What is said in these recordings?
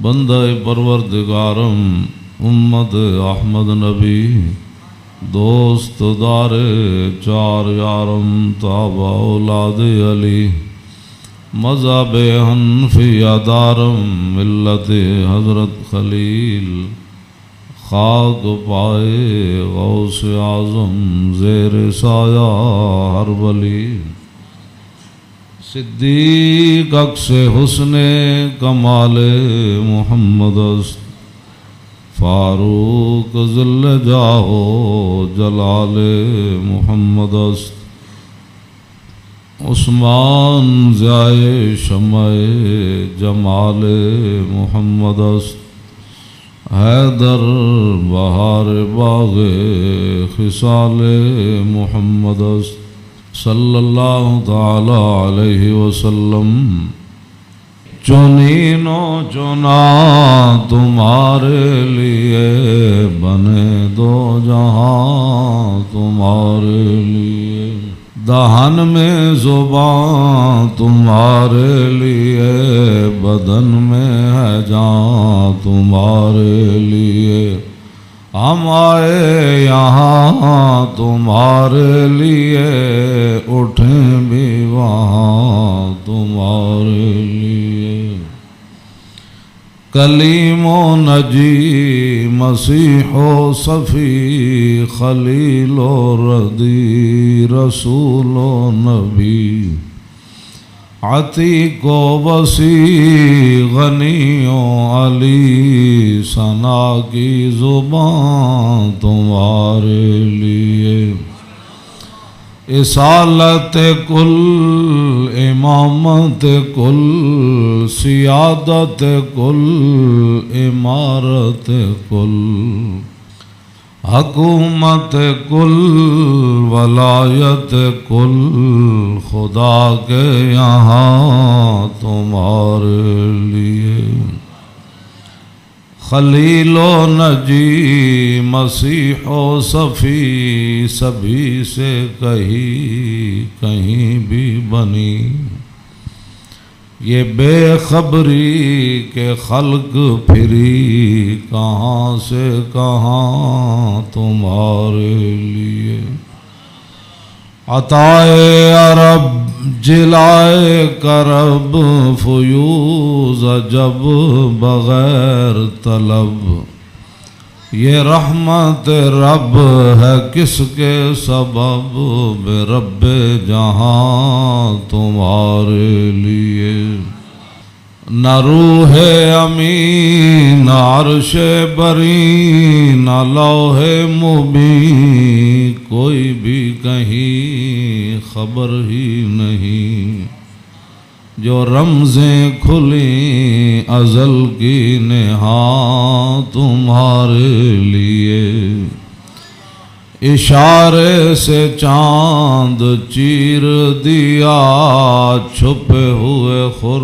بندہ پروردگارم امت احمد نبی دوست دار چار یارم تابع اولاد علی مذہب حنفیہ دارم ملت حضرت خلیل خاک پائے غوث اعظم زیر سایہ ہر ولی صدیق عکس حسن کمال محمد است فاروق ذل جاہ جلال محمد است عثمان ضیاء شمع جمال محمد است حیدر بہار باغ خصال محمد است صلی اللہ تعالی علیہ وسلم چنین و چنا تمہارے لیے بنے دو جہاں تمہارے لیے دہن میں زبان تمہارے لیے بدن میں ہے جان تمہارے لیے ہم آئے یہاں تمہارے لیے اٹھیں بھی وہاں تمہارے لیے کلیم و نجی مسیح و صفی خلیل و ردی رسول و نبی عتیق و وسیع غنی و علی ثنا کی زبان تمہارے لیے اصالت کل امامت کل سیادت کل امارت کل حکومت کل ولایت کل خدا کے یہاں تمہارے لیے خلیل و نجی مسیح و صفی سبھی سے کہیں بھی بنی یہ بے خبری کے خلق پھری کہاں سے کہاں تمہارے لیے عطائے عرب جلائے کرب فیوز جب بغیر طلب یہ رحمت رب ہے کس کے سبب بے رب جہاں تمہارے لیے نہ روح امین عرش بری نہ لوح مبین کوئی بھی کہیں خبر ہی نہیں جو رمزیں کھلیں ازل کی نہاں تمہارے لیے اشارے سے چاند چیر دیا چھپے ہوئے خور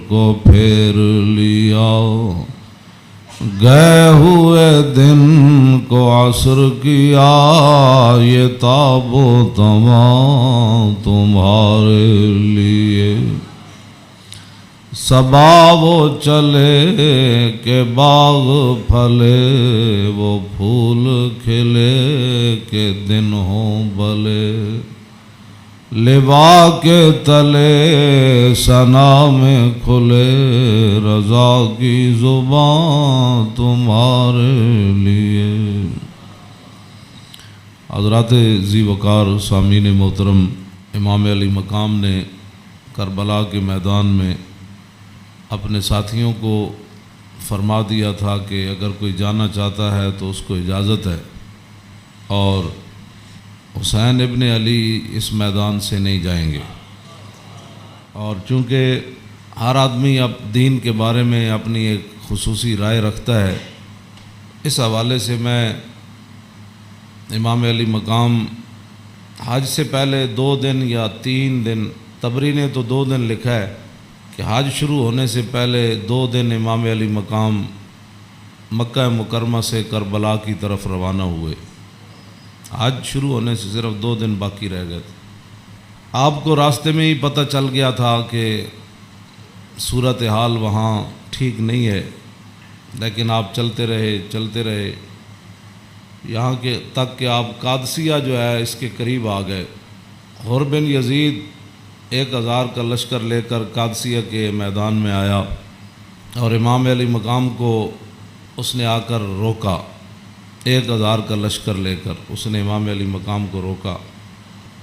کو پھیر لیا گئے ہوئے دن کو عصر کیا یہ تاب و تمام تمہارے لیے صبا وہ چلے کہ باغ پھلے وہ پھول کھلے کہ دن ہوں بلے لبا کے تلے ثنا میں کھلے رضا کی زبان تمہارے لیے حضرات ذی وقار سامعین محترم امام علی مقام نے کربلا کے میدان میں اپنے ساتھیوں کو فرما دیا تھا کہ اگر کوئی جانا چاہتا ہے تو اس کو اجازت ہے اور حسین ابن علی اس میدان سے نہیں جائیں گے اور چونکہ ہر آدمی اب دین کے بارے میں اپنی ایک خصوصی رائے رکھتا ہے اس حوالے سے میں امام علی مقام حج سے پہلے 2 دن یا 3 دن طبری نے تو 2 دن لکھا ہے کہ حج شروع ہونے سے پہلے 2 دن امام علی مقام مکہ مکرمہ سے کربلا کی طرف روانہ ہوئے حج شروع ہونے سے صرف 2 دن باقی رہ گئے تھے آپ کو راستے میں ہی پتہ چل گیا تھا کہ صورتحال وہاں ٹھیک نہیں ہے لیکن آپ چلتے رہے یہاں کے تک کہ آپ قادسیہ جو ہے اس کے قریب آ گئے۔ حر بن یزید 1000 کا لشکر لے کر قادسیہ کے میدان میں آیا اور امام علی مقام کو اس نے آ کر روکا۔ 1000 کا لشکر لے کر اس نے امام علی مقام کو روکا۔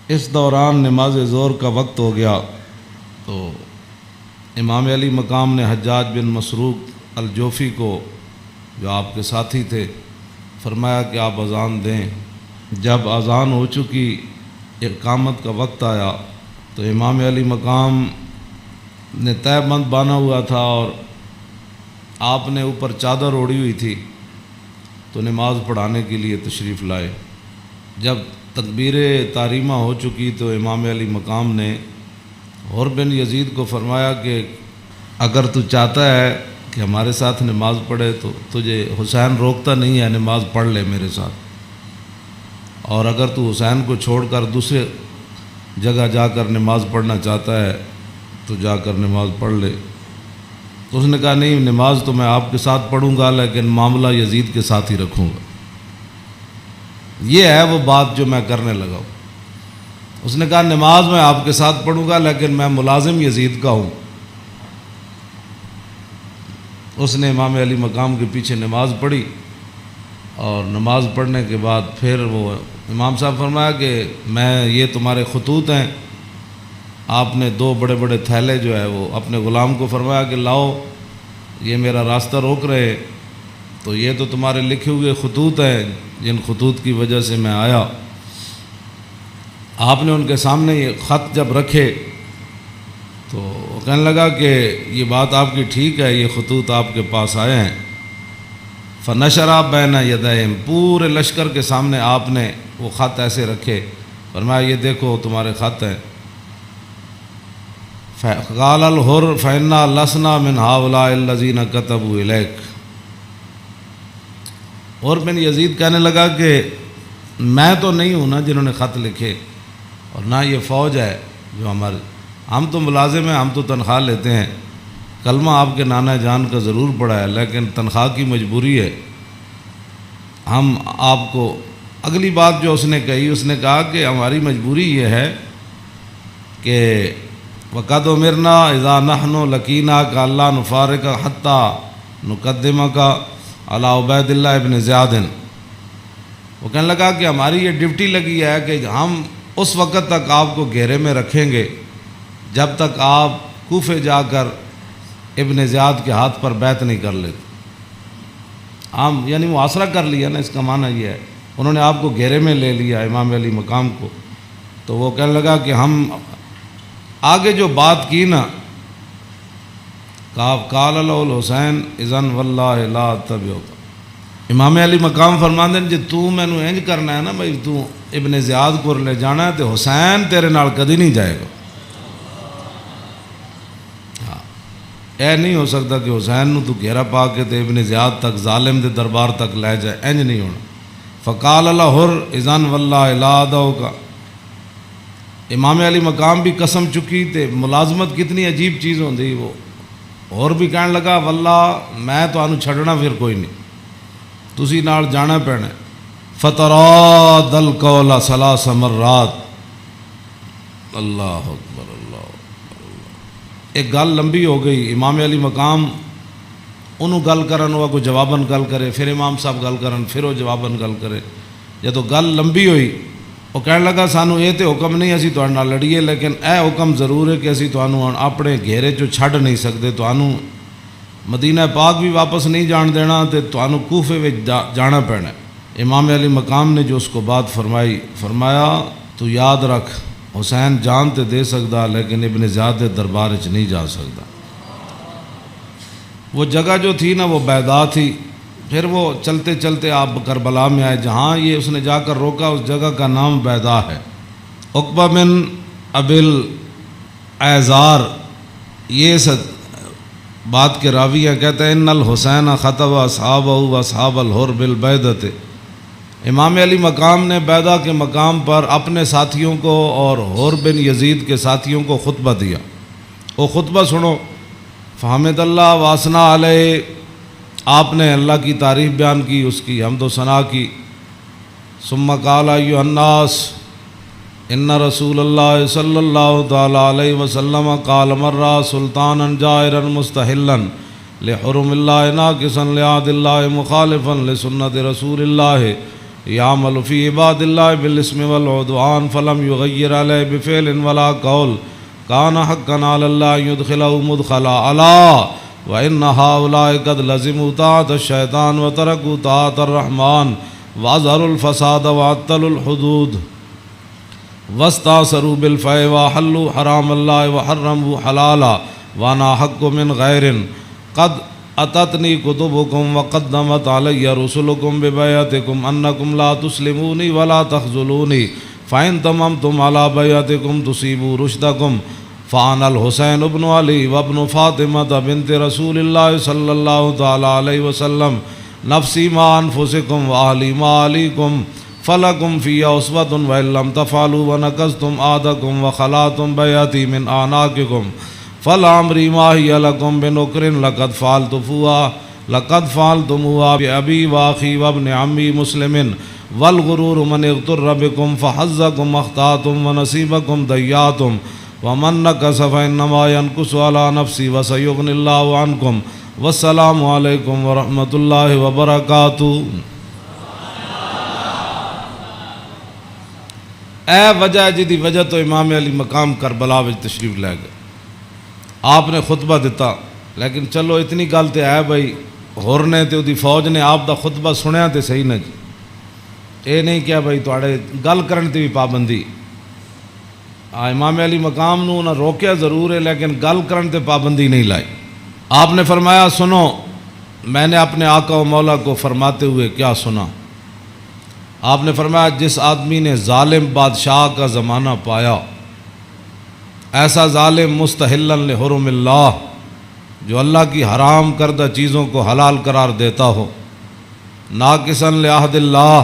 اس دوران نماز ظہر کا وقت ہو گیا تو امام علی مقام نے حجاج بن مسروق الجوفی کو، جو آپ کے ساتھی تھے، فرمایا کہ آپ اذان دیں۔ جب اذان ہو چکی، اقامت کا وقت آیا تو امام علی مقام نے تہہ بند باندھا ہوا تھا اور آپ نے اوپر چادر اوڑھی ہوئی تھی، تو نماز پڑھانے کے لیے تشریف لائے۔ جب تکبیر تحریمہ ہو چکی تو امام علی مقام نے حر بن یزید کو فرمایا کہ اگر تو چاہتا ہے کہ ہمارے ساتھ نماز پڑھے تو تجھے حسین روکتا نہیں ہے، نماز پڑھ لے میرے ساتھ، اور اگر تو حسین کو چھوڑ کر دوسرے جگہ جا کر نماز پڑھنا چاہتا ہے تو جا کر نماز پڑھ لے۔ تو اس نے کہا نہیں، نماز تو میں آپ کے ساتھ پڑھوں گا لیکن معاملہ یزید کے ساتھ ہی رکھوں گا۔ یہ ہے وہ بات جو میں کرنے لگا ہوں۔ اس نے کہا نماز میں آپ کے ساتھ پڑھوں گا لیکن میں ملازم یزید کا ہوں۔ اس نے امام علی مقام کے پیچھے نماز پڑھی، اور نماز پڑھنے کے بعد پھر وہ امام صاحب فرمایا کہ میں یہ تمہارے خطوط ہیں۔ آپ نے 2 بڑے بڑے تھیلے جو ہے وہ اپنے غلام کو فرمایا کہ لاؤ، یہ میرا راستہ روک رہے، تو یہ تو تمہارے لکھے ہوئے خطوط ہیں جن خطوط کی وجہ سے میں آیا۔ آپ نے ان کے سامنے یہ خط جب رکھے تو وہ کہنے لگا کہ یہ بات آپ کی ٹھیک ہے، یہ خطوط آپ کے پاس آئے ہیں۔ فنشرا بین یدیہم، پورے لشکر کے سامنے آپ نے وہ خط ایسے رکھے، فرمایا یہ دیکھو تمہارے خط ہیں۔ قال الحر فإنا لسنا من هؤلاء الذين كتبوا إليك۔ اور بن یزید کہنے لگا کہ میں تو نہیں ہوں نا جنہوں نے خط لکھے، اور نہ یہ فوج ہے جو ہم تو ملازم ہیں، ہم تو تنخواہ لیتے ہیں، کلمہ آپ کے نانا جان کا ضرور پڑا ہے لیکن تنخواہ کی مجبوری ہے۔ ہم آپ کو اگلی بات جو اس نے کہی، اس نے کہا کہ ہماری مجبوری یہ ہے کہ وَقَدْ أُمِرْنَا إِذَا نَحْنُ لَقِينَاكَ أَلَّا نُفَارِقَ حَتَّى نُقَدِّمَكَ عَلَىٰ عُبَيْدِ اللَّهِ بْنِ زِيَادٍ۔ وہ کہنے لگا کہ ہماری یہ ڈیوٹی لگی ہے کہ ہم اس وقت تک آپ کو گھیرے میں رکھیں گے جب تک آپ کوفے جا کر ابن زیاد کے ہاتھ پر بیعت نہیں کر لیتے۔ ہم یعنی محاصرہ کر لیا نا، اس کا معنی یہ ہے انہوں نے آپ کو گھیرے میں لے لیا امام علی مقام کو۔ تو وہ کہنے لگا کہ ہم آگے جو بات کی نا، قال له الحسین اذن واللہ لا اتبعک، امام علی مقام فرماندے ہیں جی تو مینوں انج کرنا ہے نا بھائی، تو ابن زیاد کو لے جانا ہے تو حسین تیرے نال کدی نہیں جائے گا۔ اے نہیں ہو سکتا کہ حسین نو تو گھیرا پا کے تے ابن زیاد تک ظالم دے دربار تک لے جائے، انج نہیں ہونا۔ فقال الحر اذن واللہ لا ادعوک، امام علی مقام بھی قسم چکی تے ملازمت کتنی عجیب چیز ہوندی، وہ اور بھی کہنے لگا واللہ میں تانوں چھڈنا پھر کوئی نہیں، تسی نال جانا پینا۔ فتراد القول 3 مرات، اللہ اکبر اللہ اکبر۔ ایک گل لمبی ہو گئی، امام علی مقام انہوں گل کرن، وہ کوئی جواباً گل کرے، پھر امام صاحب گل کرن، پھر وہ جواباً گل کرے۔ جدو گل لمبی ہوئی وہ کہنے لگا سانو یہ تو حکم نہیں اسی تہاڈے نال لڑیے، لیکن اے حکم ضرور ہے کہ اسی تانوں اپنے گھیرے چوں چھڈ نہیں سکتے، تانوں مدینہ پاک بھی واپس نہیں جان دینا تے تانوں کوفے وچ جانا پینا۔ امام علی مقام نے جو اس کو بات فرمائی، فرمایا تو یاد رکھ حسین جان تے دے سکدا لیکن ابن زیاد دے دربار وچ نہیں جا سکدا۔ وہ جگہ جو تھی نا وہ بیضا تھی۔ پھر وہ چلتے چلتے آپ کربلا میں آئے، جہاں یہ اس نے جا کر روکا اس جگہ کا نام بیضا ہے۔ عقبہ بن ابل ایزار یہ بات کے راوی ہیں، کہتے ہیں ان الحسین خطب اصحابہ و اصحاب الحر بالبیضۃ، امام علی مقام نے بیضا کے مقام پر اپنے ساتھیوں کو اور حر بن یزید کے ساتھیوں کو خطبہ دیا۔ وہ خطبہ سنو۔ فحمد اللہ واسنا علیہ، آپ نے اللہ کی تعریف بیان کی، اس کی حمد و ثنا کی۔ ثم قال ایھا الناس ان رسول اللہ صلی اللہ تعالی علیہ وسلم قال مرہ سلطانا جائرا مستحلا لحرم اللہ ناقصا لعہد اللہ مخالفا لسنت رسول اللہ یعمل فی عباد اللہ بالاسم والعدوان فلم یغیر علیہ بفعل ولا قول کان حقا علی اللہ یدخلہ مدخلا علا وان ہؤلاء قد لزموا طاعۃ الشیطان وترکوا طاعۃ الرحمن واظہروا الفساد وعطلوا الحدود واستأثروا بالفیء وحلوا حرام اللہ وحرموا حلالا وانا حق من غیر قد اتتنی کتبکم وقدمت علی رسلکم ببیعتکم انکم لا تسلمونی ولا تخذلونی فإن تممتم علی بیعتکم تصیبوا رشدکم فانا الحسین ابن علی وابن فاطمہ بنت رسول اللہ صلی اللہ تعالی علیہ وسلم نفسی ما انفسکم واہلی ما علیکم فلکم فی اسوۃ وإن لم تفعلوا ونقضتم عہدکم وخلعتم بیعتی من اعناقکم فلعمری ما ہی لکم بنکر لقد فعلتموها بأبی واخی وابن عمی مسلم والغرور من اغتر بکم فحظکم اخطأتم ونصیبکم ضیعتم ومن نکث فإنما ينکث علی نفسی وسیغنی اللہ عنکم والسلام علیکم ورحمۃ اللہ وبرکاتہ۔ اے وجہ جدی وجہ تو امام علی مقام کربلا وچ تشریف لے گئے، آپ نے خطبہ دیتا، لیکن چلو اتنی گل تے ہے بھائی ہور نے تے دی فوج نے آپ دا خطبہ سنیا تے صحیح نہ جی، اے نہیں کیا بھائی تواڈے گل کرن تے بھی پابندی۔ امام علی مقام نو نہ روکیا ضرور ہے لیکن گل کرن تے پابندی نہیں لائی۔ آپ نے فرمایا سنو، میں نے اپنے آقا و مولا کو فرماتے ہوئے کیا سنا؟ آپ نے فرمایا جس آدمی نے ظالم بادشاہ کا زمانہ پایا، ایسا ظالم مستحلا لحرم اللہ جو اللہ کی حرام کردہ چیزوں کو حلال قرار دیتا ہو، ناقصا لعہد اللہ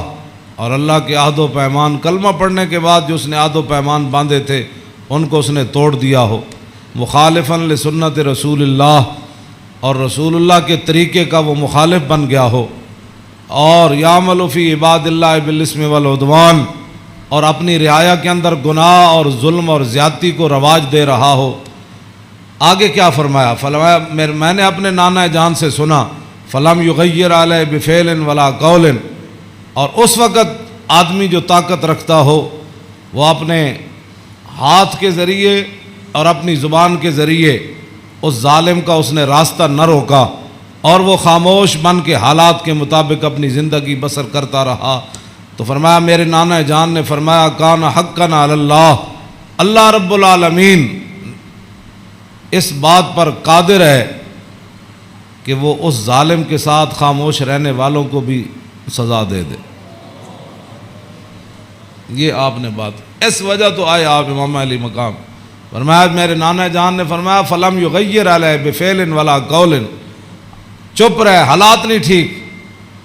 اور اللہ کے عہد و پیمان، کلمہ پڑھنے کے بعد جو اس نے عہد و پیمان باندھے تھے ان کو اس نے توڑ دیا ہو، مخالفا لسنت رسول اللہ اور رسول اللہ کے طریقے کا وہ مخالف بن گیا ہو، اور یعمل فی عباد اللہ بالاسم والعدوان اور اپنی رعایا کے اندر گناہ اور ظلم اور زیادتی کو رواج دے رہا ہو۔ آگے کیا فرمایا؟ فرمایا میں نے اپنے نانا جان سے سنا فلم یغیر علیہ بفعل ولا قول، اور اس وقت آدمی جو طاقت رکھتا ہو وہ اپنے ہاتھ کے ذریعے اور اپنی زبان کے ذریعے اس ظالم کا اس نے راستہ نہ روکا اور وہ خاموش بن کے حالات کے مطابق اپنی زندگی بسر کرتا رہا، تو فرمایا میرے نانا جان نے فرمایا کان حقا علی اللہ، اللہ رب العالمین اس بات پر قادر ہے کہ وہ اس ظالم کے ساتھ خاموش رہنے والوں کو بھی سزا دے دے۔ یہ آپ نے بات، اس وجہ تو آئے آپ امام علی مقام۔ فرمایا میرے نانا جان نے فرمایا فلم یغیر علیہ بفعل ولا قول، چپ رہے، حالات نہیں ٹھیک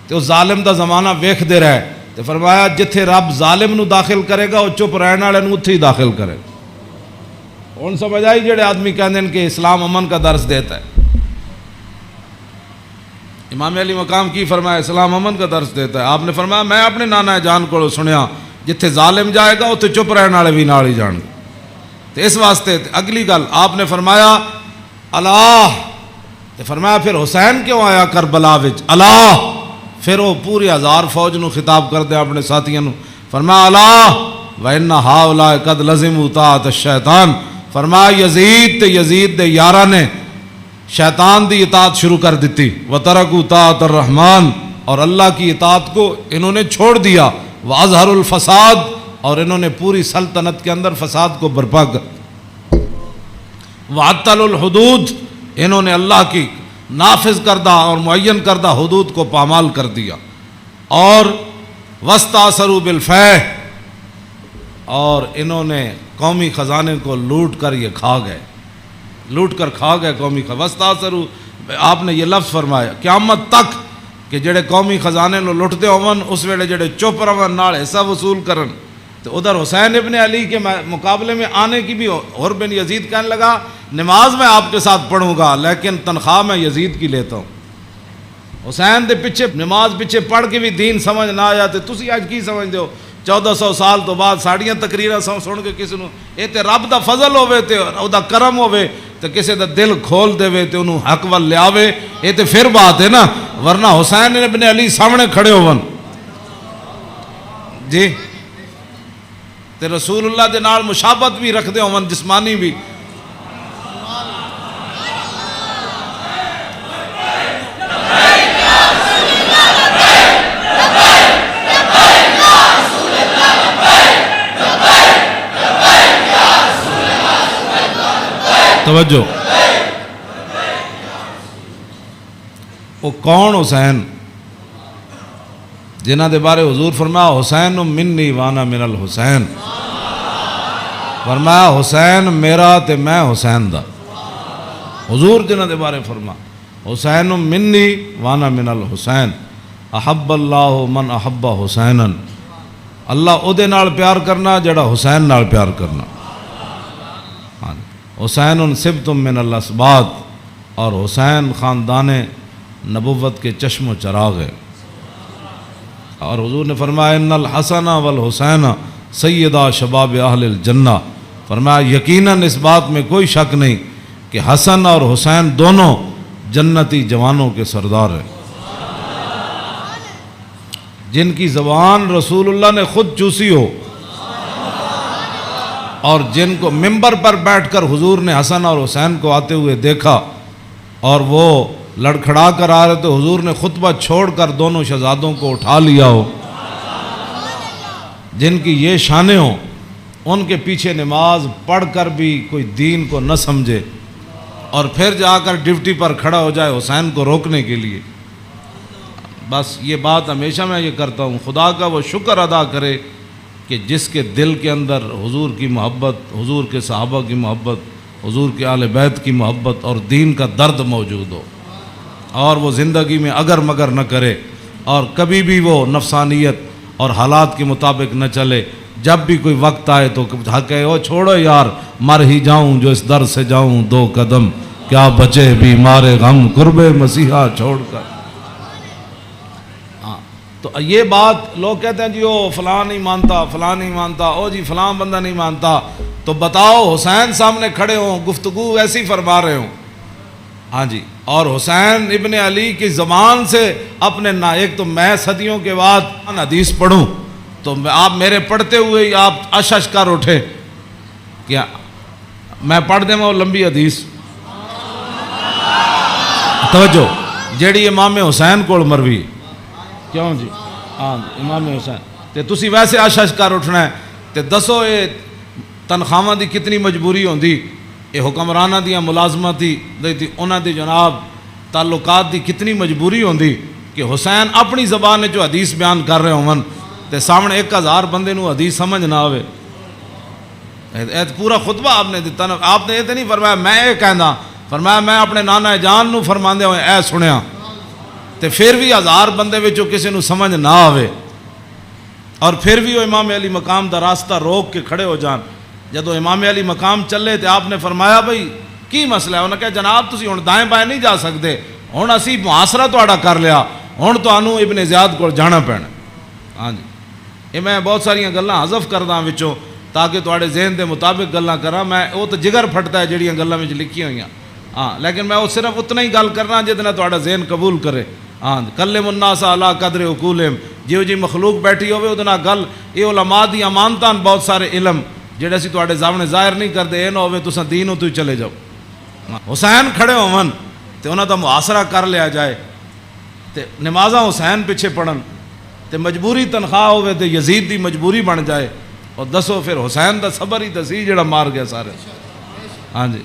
تو ظالم دا زمانہ ویکھ دے رہے، تو فرمایا جتھے رب ظالم نو داخل کرے گا وہ چپ رہنے والے نو اتھے ہی داخل کرے گا۔ ہن سمجھ آئی جڑے آدمی کہندے ہیں کہ اسلام امن کا درس دیتا ہے، امام علی مقام کی فرمایا اسلام امن کا درس دیتا ہے۔ آپ نے فرمایا میں اپنے نانا جان کو سنیا جتھے ظالم جائے گا اتھے چپ رہنے والے بھی نال ہی جان گے، تو اس واسطے اگلی گل آپ نے فرمایا اللہ، تو فرمایا پھر حسین کیوں آیا کربلا وچ اللہ، پھر وہ پوری ہزار فوج نو خطاب کر دیا اپنے ساتھیوں نو، فرمایا اللہ وَإِنَّ هَؤُلَاءِ قَدْ لَزِمُوا طَاعَةَ الشَّيْطَانِ، فرمایا یزید دے یاراں نے شیطان دی اطاعت شروع کر دیتی، وَتَرَكُوا طَاعَةَ الرَّحْمَانِ اور اللہ کی اطاعت کو انہوں نے چھوڑ دیا، وَأَظْهَرُوا الْفَسَادِ اور انہوں نے پوری سلطنت کے اندر فساد کو برپا کر، وَعَطَّلُوا الْحُدُودِ انہوں نے اللہ کی نافذ کردہ اور معین کردہ حدود کو پامال کر دیا، اور وَاسْتَأْثَرُوا بِالْفَیْءِ اور انہوں نے قومی خزانے کو لوٹ کر یہ کھا گئے، لوٹ کر کھا گئے قومی خزانے۔ وَاسْتَأْثَرُوا آپ نے یہ لفظ فرمایا قیامت تک کہ جڑے قومی خزانے نو لٹتے ہون اس ویلے جڑے چپ رہن نال حصہ وصول کرن، تو ادھر حسین ابن علی کے مقابلے میں آنے کی بھی، اور بن یزید کہنے لگا نماز میں آپ کے ساتھ پڑھوں گا لیکن تنخواہ میں یزید کی لیتا ہوں۔ حسین دے پیچھے نماز پیچھے پڑھ کے بھی دین سمجھ نہ آیا تے تسی اج کی سمجھدے ہو 1400 سال تو بعد ساڑیاں تقریراں سن کے کسی نو اے تے رب دا فضل ہوے تے او دا کرم ہوے تے کسی دا دل کھول دے تے انہوں حق ول لیاوے اے تے پھر بات ہے نا، ورنہ حسین ابن علی سامنے کھڑے ہون جی تے رسول اللہ دے نال مشابہت بھی رکھ دے ہون جسمانی بھی. توجہ، وہ کون حسین جنہ دے بارے حضور فرمایا حسین منی وانا من الحسین، فرمایا حسین میرا تے میں حسین دا. حضور جنہ دے بارے فرما حسین منی وانا من الحسین، احب اللہ من احب حسینا، اللہ او دے نال پیار کرنا جڑا حسین نال پیار کرنا. حسین سبت من الاسباط، اور حسین خاندان نبوت کے چشم و چراغ ہے. اور حضور نے فرمایا ان الحسن والحسین سیدہ شباب اہل الجنہ، فرمایا یقیناً اس بات میں کوئی شک نہیں کہ حسن اور حسین دونوں جنتی جوانوں کے سردار ہیں، جن کی زبان رسول اللہ نے خود چوسی ہو، اور جن کو ممبر پر بیٹھ کر حضور نے حسن اور حسین کو آتے ہوئے دیکھا اور وہ لڑکھڑا کر آ رہے تو حضور نے خطبہ چھوڑ کر دونوں شہزادوں کو اٹھا لیا ہو، جن کی یہ شانیں ہوں، ان کے پیچھے نماز پڑھ کر بھی کوئی دین کو نہ سمجھے اور پھر جا کر ڈیوٹی پر کھڑا ہو جائے حسین کو روکنے کے لیے. بس یہ بات ہمیشہ میں یہ کرتا ہوں، خدا کا وہ شکر ادا کرے کہ جس کے دل کے اندر حضور کی محبت، حضور کے صحابہ کی محبت، حضور کے اہل بیت کی محبت اور دین کا درد موجود ہو، اور وہ زندگی میں اگر مگر نہ کرے اور کبھی بھی وہ نفسانیت اور حالات کے مطابق نہ چلے. جب بھی کوئی وقت آئے تو کہے او چھوڑو یار مر ہی جاؤں جو اس در سے جاؤں 2 قدم، کیا بچے بیمار غم قرب مسیحا چھوڑ کر. تو یہ بات لوگ کہتے ہیں جی او فلاں نہیں مانتا، فلاں نہیں مانتا، او جی فلاں بندہ نہیں مانتا. تو بتاؤ حسین سامنے کھڑے ہوں گفتگو ویسی فرما رہے ہوں، ہاں جی، اور حسین ابن علی کی زبان سے اپنے ایک تو میں صدیوں کے بعد حدیث پڑھوں تو آپ میرے پڑھتے ہوئے ہی آپ اشش کر اٹھے کیا میں پڑھ دیں وہ لمبی حدیث. توجہ، جیڑی امام حسین کول مروی کیوں جی، ہاں امام حسین تے تسی ویسے اشش کر اٹھنا ہے تے دسو اے تنخواہاں دی کتنی مجبوری ہوندی، اے حکمرانہ دیاں ملازمت دی انہاں دی جناب تعلقات دی کتنی مجبوری ہوندی کہ حسین اپنی زبان نے جو حدیث بیان کر رہے ہوں تے سامنے 1000 بندے نو حدیث سمجھ نہ آوے. پورا خطبہ آپ نے دیتا نا، آپ نے یہ تو نہیں فرمایا میں یہ کہنا، فرمایا میں اپنے نانا جان نو فرماندے ہوئے اے سنیا تے پھر بھی 1000 بندے وچوں کسی نو سمجھ نہ آوے اور پھر بھی وہ امام علی مقام دا راستہ روک کے کھڑے ہو جان. جدو امام علی مقام چلے تے آپ نے فرمایا بھئی کی مسئلہ ہے؟ انہوں نے کہا جناب تسی ہن دائیں بائیں نہیں جا سکتے، ہن اسی محاصرہ تہاڈا کر لیا، ہن تانوں ابن زیاد کول جانا پینا. ہاں جی، یہ میں بہت ساری گلاں حذف کردا وچوں تاکہ تہاڈے ذہن دے مطابق گلاں کراں. میں وہ تو جگر پھٹتا ہے جڑیاں گلاں وچ لکھی ہوئیاں، ہاں لیکن میں وہ صرف اتنا ہی گل کرنا جہدے نال تہاڈا ذہن قبول کرے. ہاں کلم الناس علی قدر عقولہم، جیو جی مخلوق بیٹھی ہوئے وہ گل یہ علماء دی امانتاں بہت سارے علم جڑے اسی تہاڈے سامنے ظاہر نہیں کرتے، یہ نہ ہوئے تساں دینوں تو ہی چلے جاؤ. حسین کھڑے ہون تے انہاں دا محاصرہ کر لیا جائے تے نمازاں حسین پیچھے پڑھن تے مجبوری تنخواہ ہوئے تے یزید دی مجبوری بن جائے، اور دسو پھر حسین دا صبر ہی دسی جڑا مار گیا سارے. ہاں جی،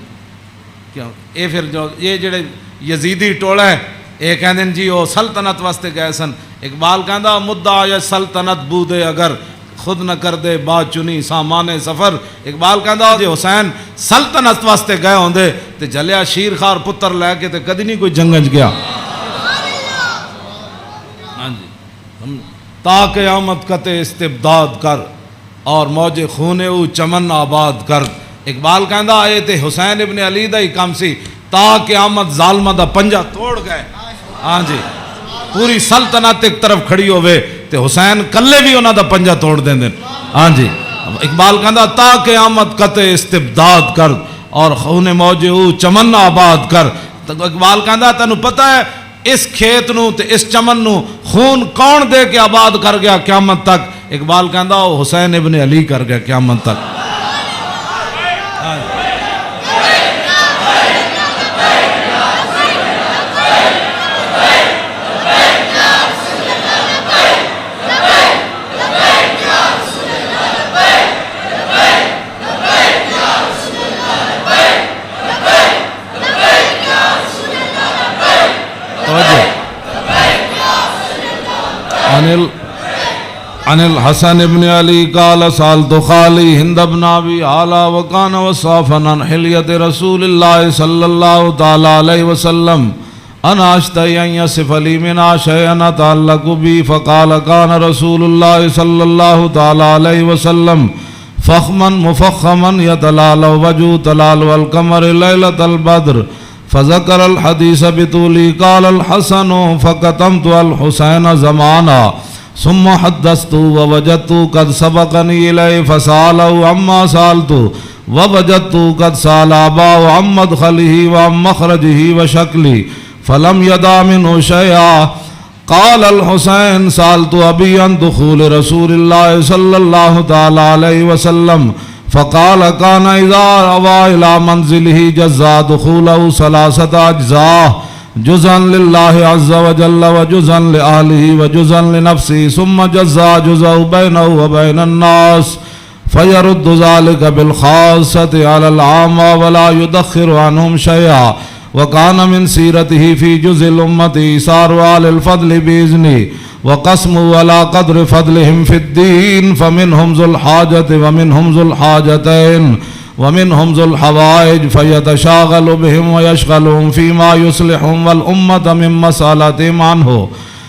کیوں اے پھر جو یہ جڑے یزیدی ٹولا ہے یہ کہندے جی وہ سلطنت واسطے گئے سن. اقبال کہندا مدعا یا سلطنت بودے اگر خود نہ کر دے با چنی سامان سفر. اقبال کہندا جی حسین سلطنت واسطے گئے ہوندے تے جلیا شیر خار پتر لے کے تے کدی نہیں کوئی جنگج گیا. ہاں جی، تا قیامت قطع استبداد کر اور موج خون او چمن آباد کر. اقبال کہندا اے تے حسین ابن علی دا ہی کام سی، تا قیامت ظالمہ دا پنجہ توڑ گئے. ہاں جی، پوری سلطنت ایک طرف کھڑی ہوئے تے حسین کلے بھی انہاں دا پنجہ توڑ دیں دیں. ہاں جی اقبال کہندا تا قیامت قطع استبداد کر اور خون موج او چمن آباد کر. اقبال کہندا تینوں پتہ ہے اس کھیت نو تے اس چمن نو خون کون دے کے آباد کر گیا قیامت تک؟ اقبال کہندا او حسین ابن علی کر گیا قیامت تک. عن الحسن بن علی قال سألت خالی ہند بن ابی اعلی وکان وصافا عن حلیت رسول اللہ صلی اللہ تعالی علیہ وسلم انا اشتہی ان یصف لی منا شیئا اتعلق بی فقال کان رسول اللہ صلی اللہ تعالی علیہ وسلم فخما مفخما یتلال وجو تلال والقمر لیلۃ البدر فذکر الحدیث بطولی قال الحسن فکتمت الحسین زمانا ثم حدثت ووجدت قد سبقني إليه فسأله عما سألت ووجدت قد سأل أباه عن مدخله وعن مخرجه وشكله فلم يدع منه شيئا. قال الحسين سألت أبي عن دخول رسول الله صلى الله تعالى عليه وسلم فقال كان إذا أوى إلى منزله جزا دخوله 3 أجزاء جزءا لله عز وجل وجزءا لأهله وجزءا لنفسه ثم جزا جزء بينه وبين الناس فيرد ذلك بالخاصة على العامة ولا يدخر عنهم شيئا. وكان من سيرته في جزء الأمة إيثار أهل الفضل بإذنه وقسمه على قدر فضلهم في الدين فمنهم ذو الحاجة ومنهم ذو الحاجتين ومنهم ذو الحوائج فيتشاغل بهم ويشغلهم فيما يصلحهم والأمة من مسألتهم عنه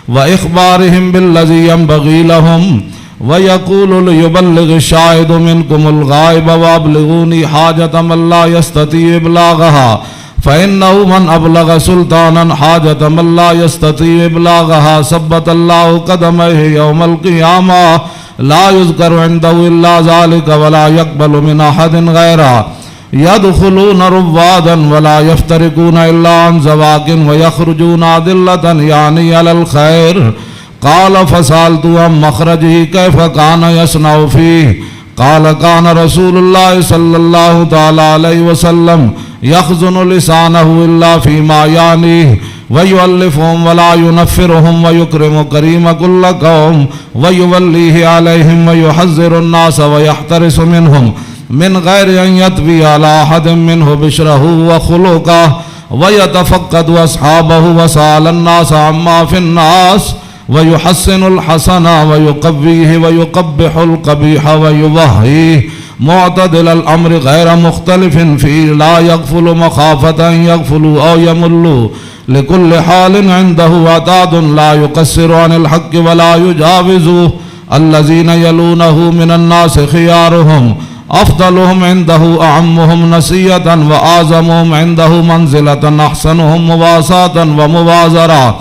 وإخبارهم بالذي ينبغي لهم ويقول ليبلغ الشاهد منكم الغائب وأبلغوني حاجة من لا يستطيع إبلاغها فإنه من أبلغ سلطانا حاجة من لا يستطيع إبلاغها ثبت الله قدميه يوم القيامة لا يذكر عنده إلا ذلك ولا يقبل من أحد غيره يدخلون روادا ولا يفترقون إلا عن زواق ويخرجون أدلة يعني على الخير. قال فسألت عن مخرجه كيف كان يصنع فيه قال كان رسول الله صلى الله تعالى عليه وسلم يخزن لسانه إلا فيما يعنيه ويؤلفهم ولا ينفرهم ويكرم كريم كل قوم ويوليه عليهم ويحذر الناس ويحترس منهم من غير أن يطوي على أحد منه بشره وخلقه ويتفقد أصحابه وسأل الناس عما في الناس ويحسن الحسن ويقويه ويقبح القبيح ويوهيه معتدل الأمر غير مختلف فيه لا يغفل مخافة أن يغفلوا أو يملوا لكل حال عنده عتاد لا يقصر عن الحق ولا يجاوزه الذين يلونه من الناس خيارهم أفضلهم عنده أعمهم نسية وأعظمهم عنده منزلة أحسنهم مواساة ومبازرة.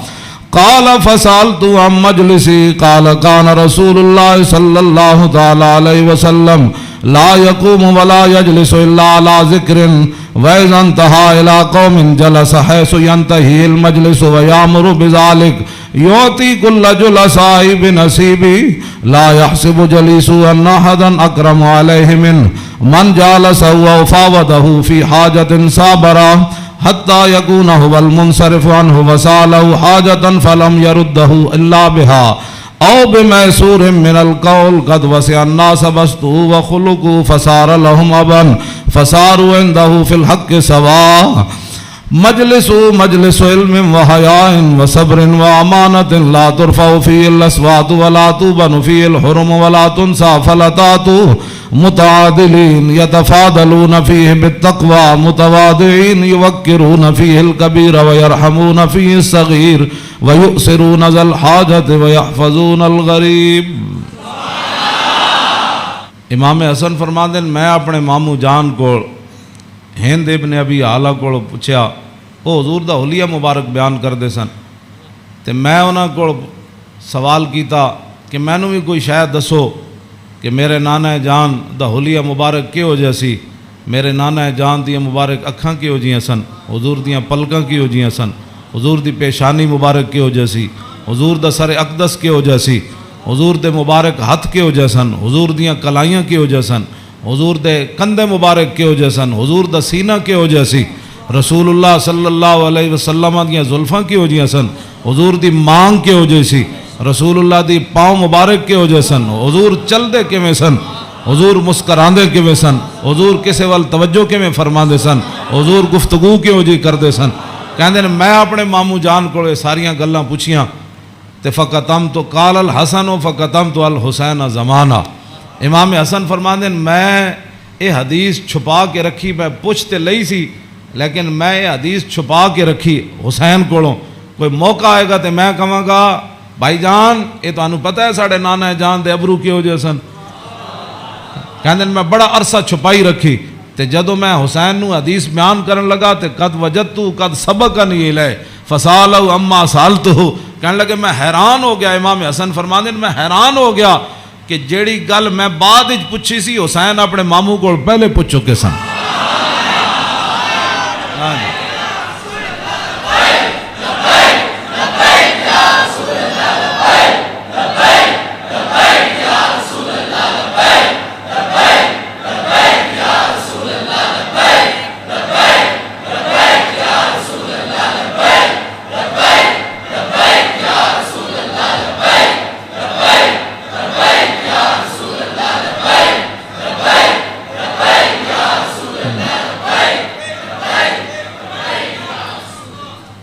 قال فسألت عن مجلسي قال كان رسول الله صلى الله تعالى عليه وسلم لا يقوم ولا يجلس إلا على ذكر وإذا انتهى إلى قوم جلس حيث ينتهي المجلس ويأمر بذلك يعطي كل جلساء بنصيبه لا يحسب جليسه أن أحدا أكرم عليه منه من جالسه وفاوضه في حاجة صابرة حتى يكون هو المنصرف عنه وسأله حاجة فلم يرده إلا بها أو بميسور من القول قد وسع الناس بسطه وخلقه فصار لهم أبا فصاروا عنده في الحق سواء. مجلس علم وحياء وصبر وأمانة لا ترفع فيه الأصوات ولا توبن فيه الحرم ولا تنسى فلتات متعادلين يتفاضلون فيه بالتقوى متواضعين يوقرون فيه الكبير ويرحمون فيه الصغير ويؤثرون ذا الحاجة ويحفظون الغریب. امام حسن فرماتے ہیں میں اپنے ماموں جان کو ہند ابن ابی اعلیٰ کو پوچھا وہ حضور دا حلیہ مبارک بیان کر دے سن تو میں انہوں کو سوال کیتا کہ مینوں بھی کوئی شاید دسو کہ میرے نانا جان دا حلیہ مبارک کہو جہا سی، میرے نانا جان دیا مبارک اکھاں کہو جیاں سن، حضور دیاں پلکاں کہو جیاں سن، حضور دی پیشانی مبارک کہو جہا سی، حضور دا سر اقدس کہو جہا سی، حضور دے مبارک ہتھ کہو جہا سن، حضور دیاں کلائیاں کہو جہا سن، حضور دے کندھے مبارک کہو جہا سن، حضور دا سینہ کہو جہا سی، رسول اللہ صلی اللہ علیہ وسلم دیاں زلفاں کہو جیاں سن، حضور دی مانگ کہو جہی سی، رسول اللہ دی پاؤں مبارک کہو جہے سن، حضور چل دے کیویں سن، حضور مسکراندے کیویں سن، حضور کسے وال توجہ کیویں فرماندے سن، حضور گفتگو کیوں جی کردے سن۔ کہندے نے میں اپنے ماموں جان کو ساریاں گلاں پوچھیاں تے فقطم تو قال الحسن و فقطم تو الحسین زمانہ۔ امام حسن فرماندے میں یہ حدیث چھپا کے رکھی، میں پوچھ تے لئی سی لیکن میں یہ حدیث چھپا کے رکھی حسین کولوں، کوئی موقع آئے گا تے میں کہاں گا بھائی جان یہ تو پتہ ہے ساڑھے نانا جان دے ابرو کیوں جے سن۔ کہندے میں بڑا عرصہ چھپائی رکھی تے جدو میں حسین نو حدیث بیان کرن لگا تے قد وجدتو قد سبقنی الیہ فسالو اما سالتو، کہنے لگے میں حیران ہو گیا۔ امام حسن فرماندے میں حیران ہو گیا کہ جیڑی گل میں بعد وچ پوچھی سی حسین اپنے ماموں کو پہلے پوچھ چکے سن۔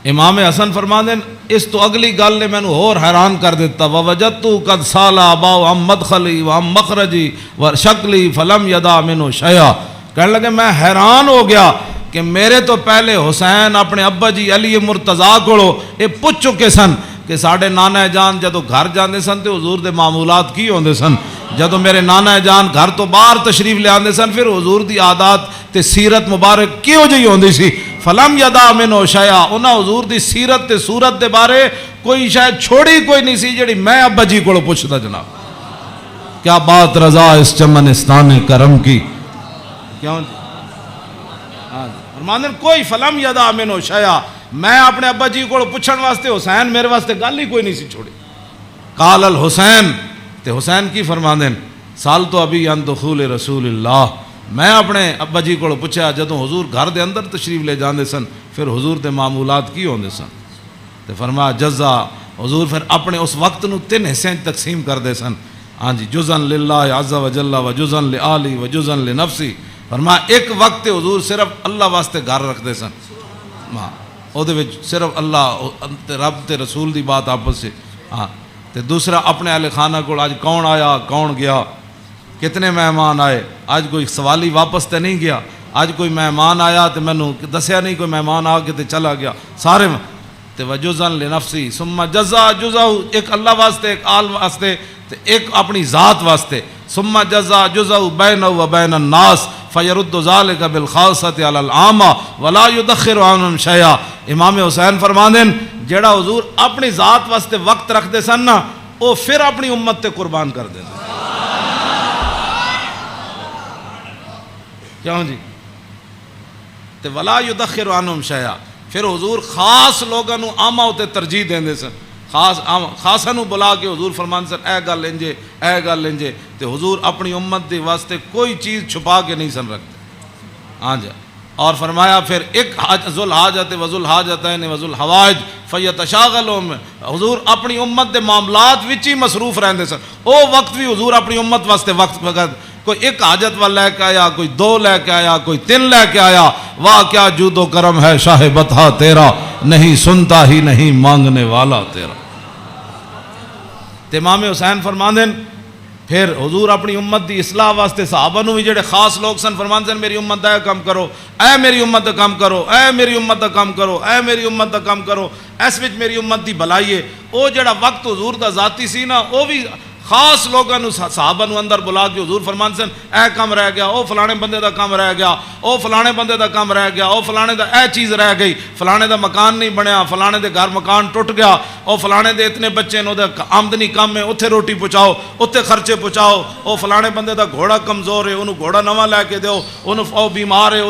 امام حسن فرماندے اس تو اگلی گل نے مینوں اور حیران کر دیتا، ووجدتو قد سالا اباؤ ام مدخلی و ام مخرجی و شکلی فلم یدا منو شیئا۔ کہنے لگے میں حیران ہو گیا کہ میرے تو پہلے حسین اپنے ابا جی علی مرتضیٰ کو یہ پوچھ چکے سن کہ ساڑھے نانا جان جدو گھر جاندے سن تے حضور دے معمولات کی ہوندے سن، جدو میرے نانا جان گھر تو باہر تشریف لے آندے سن پھر حضور دی عادات تے سیرت مبارک کیوں جی ہوندی سی۔ فلم یدا منو شیئا، انہاں حضور دی سیرت تے صورت دے بارے کوئی شاید چھوڑی کوئی نہیں سی جڑی میں ابا جی کو پوچھتا جناب۔ کیا بات رضا اس چمنستان کرم کی، کیوں فرماندے کوئی فلم یدا منو شیئا، میں اپنے ابا جی کو پوچھن واسطے حسین میرے واسطے گل ہی کوئی نہیں سی چھوڑی۔ قال الحسین، تے حسین کی فرماندے سال تو ابھی ان دخول رسول اللہ، میں اپنے ابا جی کو پوچھا جدوں حضور گھر دے اندر تشریف لے جاندے سن پھر حضور دے معمولات کی ہوندے سن، تے فرمایا جزا، حضور پھر اپنے اس وقت نو 3 حصے تقسیم کر دے سن، ہاں جی، جزن للہ عز و جل و جزن لآلی و جزن لنفسی۔ فرمایا ایک وقت حضور صرف اللہ واسطے گھر رکھ دے سن، او دے وچ صرف اللہ رب تے رسول دی بات آپس سے، ہاں تے دوسرا اپنے اہل خانہ کو آج کون آیا کون گیا، کتنے مہمان آئے، آج کوئی سوالی واپس تے نہیں گیا، آج کوئی مہمان آیا تے مینوں دسیا نہیں، کوئی مہمان آ کے تے چلا گیا، سارے تے وجزن لنفسی ثم جزا جزاؤ، ایک اللہ واسطے ایک آل واسطے تے ایک اپنی ذات واسطے، ثم جزا جزاؤ بینہ و بین الناس فیرد ذالک بالخاصۃ علی العامہ ولا یدخر عنہم شیئا۔ امام حسین فرماندے جیڑا حضور اپنی ذات واسطے وقت رکھ دے سن نا وہ پھر اپنی امت تے قربان کر دے، کیوں جی، تے ولا یدخر عنہم شیئا، پھر حضور خاص لوگاں نو عامہ ہوتے ترجیح دیندے سن، خاصا نو بلا کے حضور فرماندے سن اے گل انجے اے گل انجے، تے حضور اپنی امت دے واسطے کوئی چیز چھپا کے نہیں سن رکھتے، ہاں جی۔ اور فرمایا پھر ایک ذو الحاجت و ذو الحاجتین و ذو الحوائج فیتشاغلون، حضور اپنی امت دے معاملات وچ ہی مصروف رہندے سن، او وقت بھی حضور اپنی امت واسطے وقت وقت کوئی ایک حاجت والا لے کے آیا، کوئی 2 لے کے آیا، کوئی 3 لے کے آیا، واہ کیا جود و کرم ہے شاہ بطحہ تیرا، نہیں سنتا ہی نہیں مانگنے والا تیرا۔ امام حسین فرماندے پھر حضور اپنی امت دی اصلاح واسطے صحابہ نو بھی جڑے خاص لوگ سن فرماندے میری امت دا کام کرو، اے میری امت دا کام کرو، اے میری امت دا کام کرو، اے میری امت دا کام کرو، اس وچ میری امت دی بھلائی ہے۔ او جڑا وقت حضور دا ذاتی سی نا وہ بھی خاص لوگوں نے صحابہ نو اندر بلا کے حضور فرمان سن اے کم رہ گیا، او فلانے بندے دا کم رہ گیا، او فلانے بندے دا کم رہ گیا، او فلانے دا اے چیز رہ گئی، فلانے دا مکان نہیں بنیا، فلانے دے گھر مکان ٹوٹ گیا، او فلانے دے اتنے بچے نے، آمدنی کم ہے، اتھے روٹی پہنچاؤ، اتھے خرچے پہنچاؤ، او فلانے بندے دا گھوڑا کمزور ہے، انہوں گھوڑا نواں لے کے دیو، انہوں او بیمار ہے،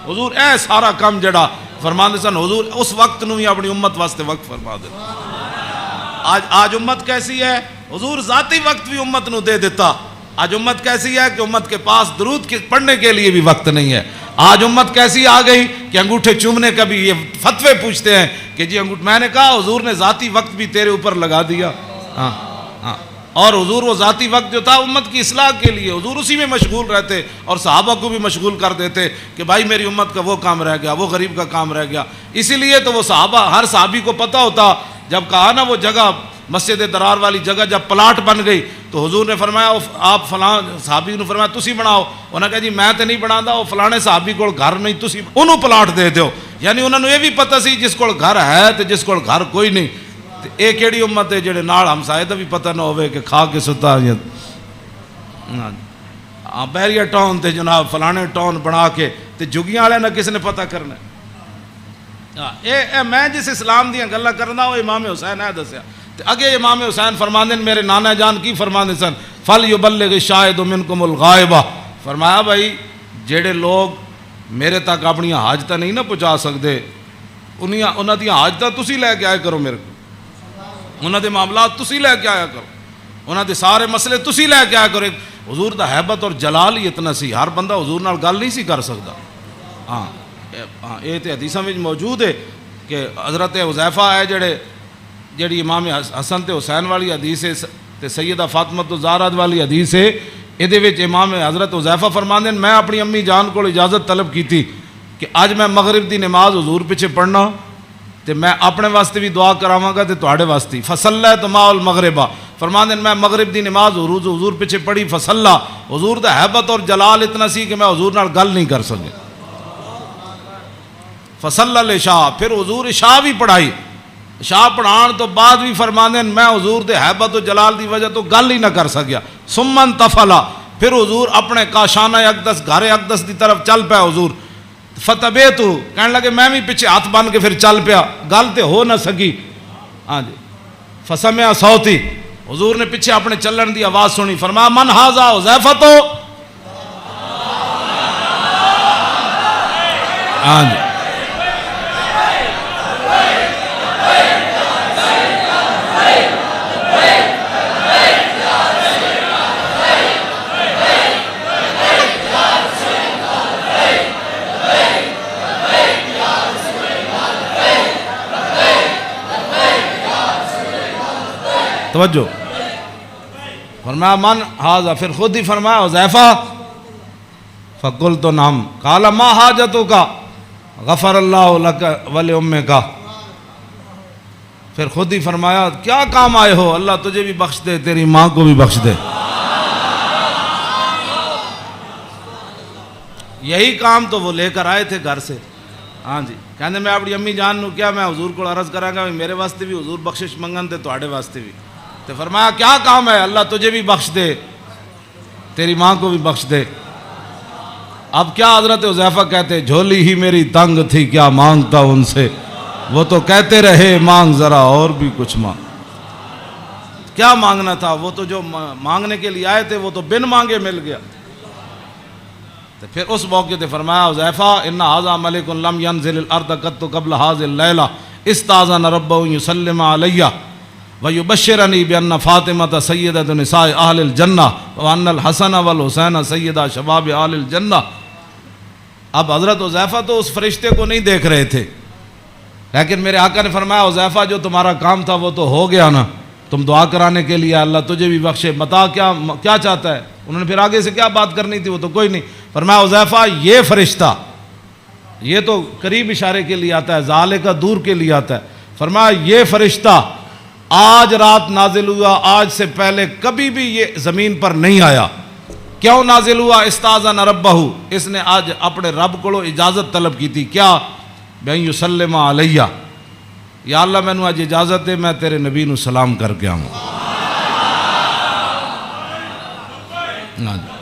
حضور اے سارا کم جڑا فرمان سن حضور اس وقت نو ہی اپنی امت واسطے وقت فرما دے۔ آج امت کیسی ہے؟ حضور ذاتی وقت بھی امت نو دے دیتا۔ آج امت کیسی ہے کہ امت کے پاس درود پڑھنے کے لیے بھی وقت نہیں ہے۔ آج امت کیسی آ گئی کہ انگوٹھے چومنے کا بھی یہ فتوے پوچھتے ہیں کہ جی میں نے کہا حضور نے ذاتی وقت بھی تیرے اوپر لگا دیا۔ اور حضور وہ ذاتی وقت جو تھا امت کی اصلاح کے لیے، حضور اسی میں مشغول رہتے اور صحابہ کو بھی مشغول کر دیتے کہ بھائی میری امت کا وہ کام رہ گیا، وہ غریب کا کام رہ گیا۔ اسی لیے تو وہ صحابہ، ہر صحابی کو پتہ ہوتا، جب کہا نا وہ جگہ مسجد درار والی جگہ جب پلاٹ بن گئی تو حضور نے فرمایا آپ فلاں صحابی نے فرمایا تسی بناؤ، انہوں نے کہا جی میں تو نہیں بناتا، وہ فلانے صحابی کو گھر نہیں، تسی انہوں پلاٹ دے دیو۔ یعنی انہوں نے یہ بھی پتہ سی جس کو گھر ہے تو جس کو گھر کوئی نہیں، یہ کیڑی امت ہے جڑے نال ہمسائے دا بھی پتہ نہ ہوئے کہ کھا کے ستا بیریا ٹاؤن تے جناب فلانے ٹاؤن بنا کے تے جگیاں والے نہ کس نے پتہ کرنا۔ میں جس اسلام دیاں گلاں کرنا وہ امام حسین ہے دسیا، اگے امام حسین فرماندے میرے نانا جان کی فرماندے سن فَلْيُبَلِّغِ الشَّاهِدُ مِنْكُمُ الْغَائِبَ، فرمایا بھائی جڑے لوگ میرے تک اپنی حاجتاں نہیں نہ پہنچا سکتے انہاں دی حاجتاں تسی لے کے آئے کرو، میرے کو انہاں دے معاملات تسی لے کے آیا کرو، انہاں دے سارے مسئلے تسی لے کے آیا کرو۔ حضور دا حیبت اور جلال ہی اتنا سی، ہر بندہ حضور نال گل نہیں سی کر سکتا۔ ہاں یہ تو حدیثاں میں موجود ہے کہ حضرت حذیفہ ہے جڑی امام حسن تے حسین والی حدیث ہے تے سیدہ فاطمہ الزہرا والی حدیث ہے، یہ وچ امام حضرت حذیفہ فرماندے میں اپنی امی جان کو اجازت طلب کی تھی کہ اج میں مغرب دی نماز حضور پیچھے پڑھنا تے میں اپنے واسطے بھی دعا کراواں گا تے تواڈے واسطے، فصلیت مع المغربہ، فرماندے میں مغرب دی نماز حضور پیچھے پڑھی، فصلا، حضور دا حیبت اور جلال اتنا سی کہ میں حضور نال گل نہیں کر سکے، فصلی العشاء، پھر حضور عشاء بھی پڑھائی، عشاء پڑھان تو بعد بھی فرماندے میں حضور دے حیبت و جلال دی وجہ تو گل ہی نہ کر سکیا، ثم انتفلا، پھر حضور اپنے کاشانہ اقدس گھر اقدس دی طرف چل پیا حضور، فتبیتو کہنے لگے میں بھی پیچھے ہاتھ بن کے پھر چل پیا، گل تے ہو نہ سکی، ہاں جی، فسمع صوتی، حضور نے پیچھے اپنے چلن دی آواز سنی، فرمایا من ھذا حذیفہ تو، ہاں جی توجہ، فرمایا من ھذا، پھر خود ہی فرمایا حذیفہ، فقلت نعم، قال ما حاجتک، غفر اللہ لک ولأمک، پھر خود ہی فرمایا کیا کام آئے ہو، اللہ تجھے بھی بخش دے تیری ماں کو بھی بخش دے۔ یہی کام تو وہ لے کر آئے تھے گھر سے، ہاں جی، کہنے میں اپنی امی جان نو کیا میں حضور کو عرض کرا گا میرے واسطے بھی حضور بخشش منگن تے تواڈے واسطے بھی، تو فرمایا کیا کام ہے، اللہ تجھے بھی بخش دے تیری ماں کو بھی بخش دے۔ اب کیا حضرت حذیفہ کہتے جھولی ہی میری تنگ تھی کیا مانگتا ان سے، وہ تو کہتے رہے مانگ ذرا اور بھی کچھ مانگ، کیا مانگنا تھا، وہ تو جو مانگنے کے لیے آئے تھے وہ تو بن مانگے مل گیا۔ تو پھر اس موقع تے فرمایا حذیفہ ان ھذا ملک لم ينزل الارض قط قبل هذه الليله استاذن ربه يسلم علي ويبشرني بان فاطمه سيده نساء اهل الجنه وان الحسن والحسين سيدا شباب اهل الجنه۔ اب حضرت حذیفہ تو اس فرشتے کو نہیں دیکھ رہے تھے، لیکن میرے آقا نے فرمایا حذیفہ جو تمہارا کام تھا وہ تو ہو گیا نا، تم دعا کرانے کے لیے اللہ تجھے بھی بخشے، بتا کیا چاہتا ہے، انہوں نے پھر آگے سے کیا بات کرنی تھی وہ تو کوئی نہیں، فرمایا حذیفہ یہ فرشتہ، یہ تو قریب اشارے کے لیے آتا ہے، ذالے کا دور کے لیے آتا ہے، فرمایا یہ فرشتہ آج رات نازل ہوا، آج سے پہلے کبھی بھی یہ زمین پر نہیں آیا، کیوں نازل ہوا، استاذن ربہ، اس نے آج اپنے رب کو اجازت طلب کی تھی، کیا، بین یسلم علیہ، یا اللہ میں نے آج اجازت ہے میں تیرے نبی نو سلام کر کے آؤں۔ ہاں جی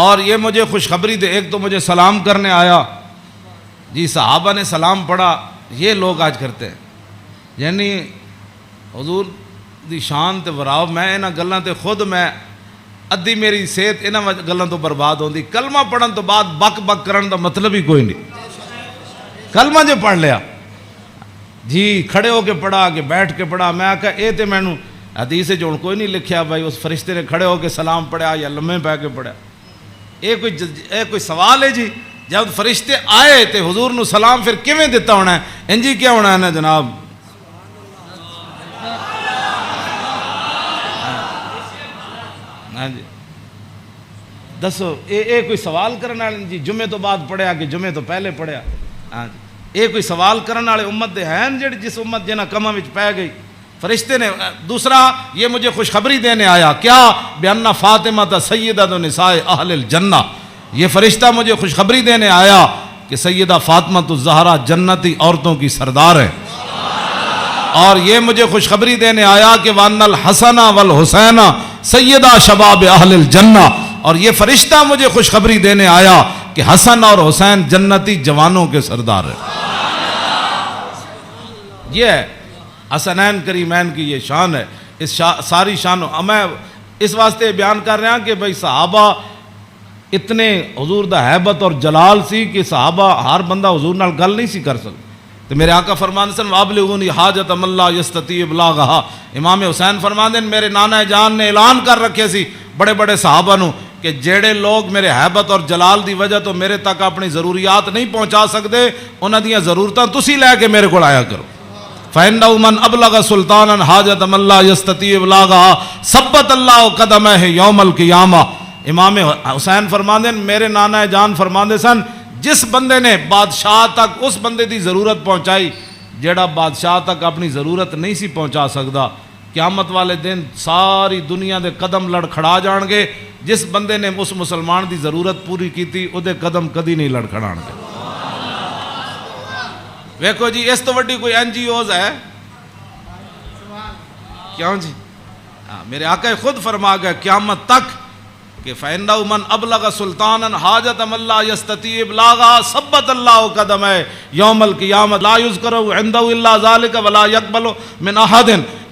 اور یہ مجھے خوشخبری دے، ایک تو مجھے سلام کرنے آیا جی، صحابہ نے سلام پڑھا، یہ لوگ آج کرتے ہیں، یعنی حضور دی شان تے وراو، میں انہاں گلاں تے خود میں ادھی میری صحت انہاں گلاں تو برباد ہوندی۔ کلمہ پڑھن تو بعد بک بک کرن دا مطلب ہی کوئی نہیں، کلمہ جو پڑھ لیا جی، کھڑے ہو کے پڑھا کہ بیٹھ کے پڑھا، میں آکھا اے تے مینوں حدیث جو کوئی نہیں لکھیا بھائی اس فرشتے نے کھڑے ہو کے سلام پڑھا یا لمحے پہ کے پڑھا، یہ کوئی سوال ہے جی؟ جب فرشتے آئے تے حضور نو سلام پھر کیویں دیتا ہونا ہے؟ انجی کیا ہونا ہے نا جناب؟ ہاں جی دسو، یہ کوئی سوال کرنے والے جی جمعے تو بعد پڑھیا کہ جمعے تو پہلے پڑھیا؟ ہاں جی یہ کوئی سوال کرنے والے امت دے ہیں جڑی جس امت جنہ کماں وچ پہ گئی؟ فرشتے نے دوسرا یہ مجھے خوشخبری دینے آیا، کیا بِأَنَّ فاطمہ سیدۃ نساء اہل الجنہ، یہ فرشتہ مجھے خوشخبری دینے آیا کہ سیدہ فاطمہ الزہرا جنتی عورتوں کی سردار ہے، اور یہ مجھے خوشخبری دینے آیا کہ وَأَنَّ الْحَسَنَ وَالْحُسَيْنَ سیدہ شباب اہل الجنہ، اور یہ فرشتہ مجھے خوشخبری دینے آیا کہ حسن اور حسین جنتی جوانوں کے سردار ہے۔ یہ ہے حسنین کریمین کی یہ شان ہے، اس ساری شان میں اس واسطے بیان کر رہا کہ بھئی صحابہ اتنے حضور دا حیبت اور جلال سی کہ صحابہ ہر بندہ حضور نال گل نہیں سی کر سکتا۔ تو میرے آقا فرماندے سن وَابْلِغُونِی حَاجَةَ مَن لَا يَسْتَطِيعُ إِبْلَاغَهَا، امام حسین فرماندے میرے نانا جان نے اعلان کر رکھے سی بڑے بڑے صحابہ نو کہ جڑے لوگ میرے حیبت اور جلال دی وجہ تو میرے تک اپنی ضروریات نہیں پہنچا سکتے، انہاں دیاں ضرورتاں تسی لے کے میرے کو آیا کرو۔ فَإِنَّهُ مَنْ أَبْلَغَ سُلْطَانًا حَاجَةَ مَن لَا يَسْتَطِيعُ إِبْلَاغَهَا ثَبَّتَ اللَّهُ قَدَمَيْهِ يَوْمَ الْقِيَامَةِ۔ امام حسین فرماندے میرے نانا جان فرماندے سن جس بندے نے بادشاہ تک اس بندے دی ضرورت پہنچائی جیڑا بادشاہ تک اپنی ضرورت نہیں سی پہنچا سکتا، قیامت والے دن ساری دنیا دے قدم لڑکھڑا جان گے، جس بندے نے اس مسلمان دی ضرورت پوری کیتی او دے قدم کدی نہیں لڑکھڑان گے۔ ویکھو جی اس تو وڈی کوئی این جی اوز ہے کیوں جی؟ میرے آقا خود فرما گئے قیامت تک کہ فَإِنَّهُ مَنْ أَبْلَغَ سُلْطَانًا حَاجَةَ مَن لَا يَسْتَطِيعُ إِبْلَاغَهَا ثَبَّتَ اللَّهُ قَدَمَيْهِ يَوْمَ الْقِيَامَةِ لَا يُذْكَرُ عِندَهُ إِلَّا ذَلِكَ وَلَا يَقْبَلُ مِنْ أَحَدٍ۔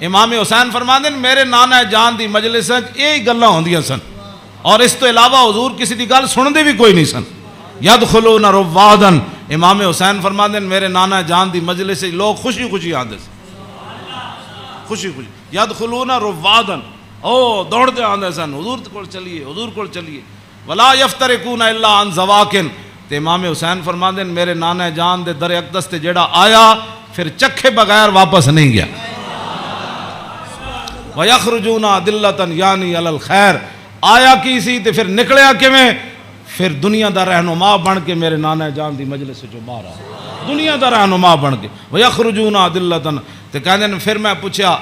امام حسین فرماندے میرے نانا جان دی مجلس وچ یہی گلاں ہوندیاں سن، اور اس تو علاوہ حضور کسی دی گل سندے بھی کوئی نہیں سن۔ یدخلون روادا، امام حسین فرماندے میرے نانا جان دی مجلس سے لوگ خوشی خوشی آندے سن، خوشی خوشی یدخلون روادا، او دوڑتے آندے سن حضور کول چلیے، حضور کول چلیے۔ ولا یفترقون الا عن زواکن، تے امام حسین فرماندے میرے نانا جان دے در اقدس تے جیڑا آیا پھر چکھے بغیر واپس نہیں گیا۔ وَيَخْرُجُونَ أَدِلَّةً یعنی علی الخیر، آیا کی سی تے پھر نکلیا کیویں؟ پھر دنیا دا رہنما بن کے میرے نانا جان دی مجلس جو باہر آیا، دنیا دا رہنما بن کے۔ وَيَخْرُجُونَ أَدِلَّةً، تے کہندے نے پھر میں پوچھا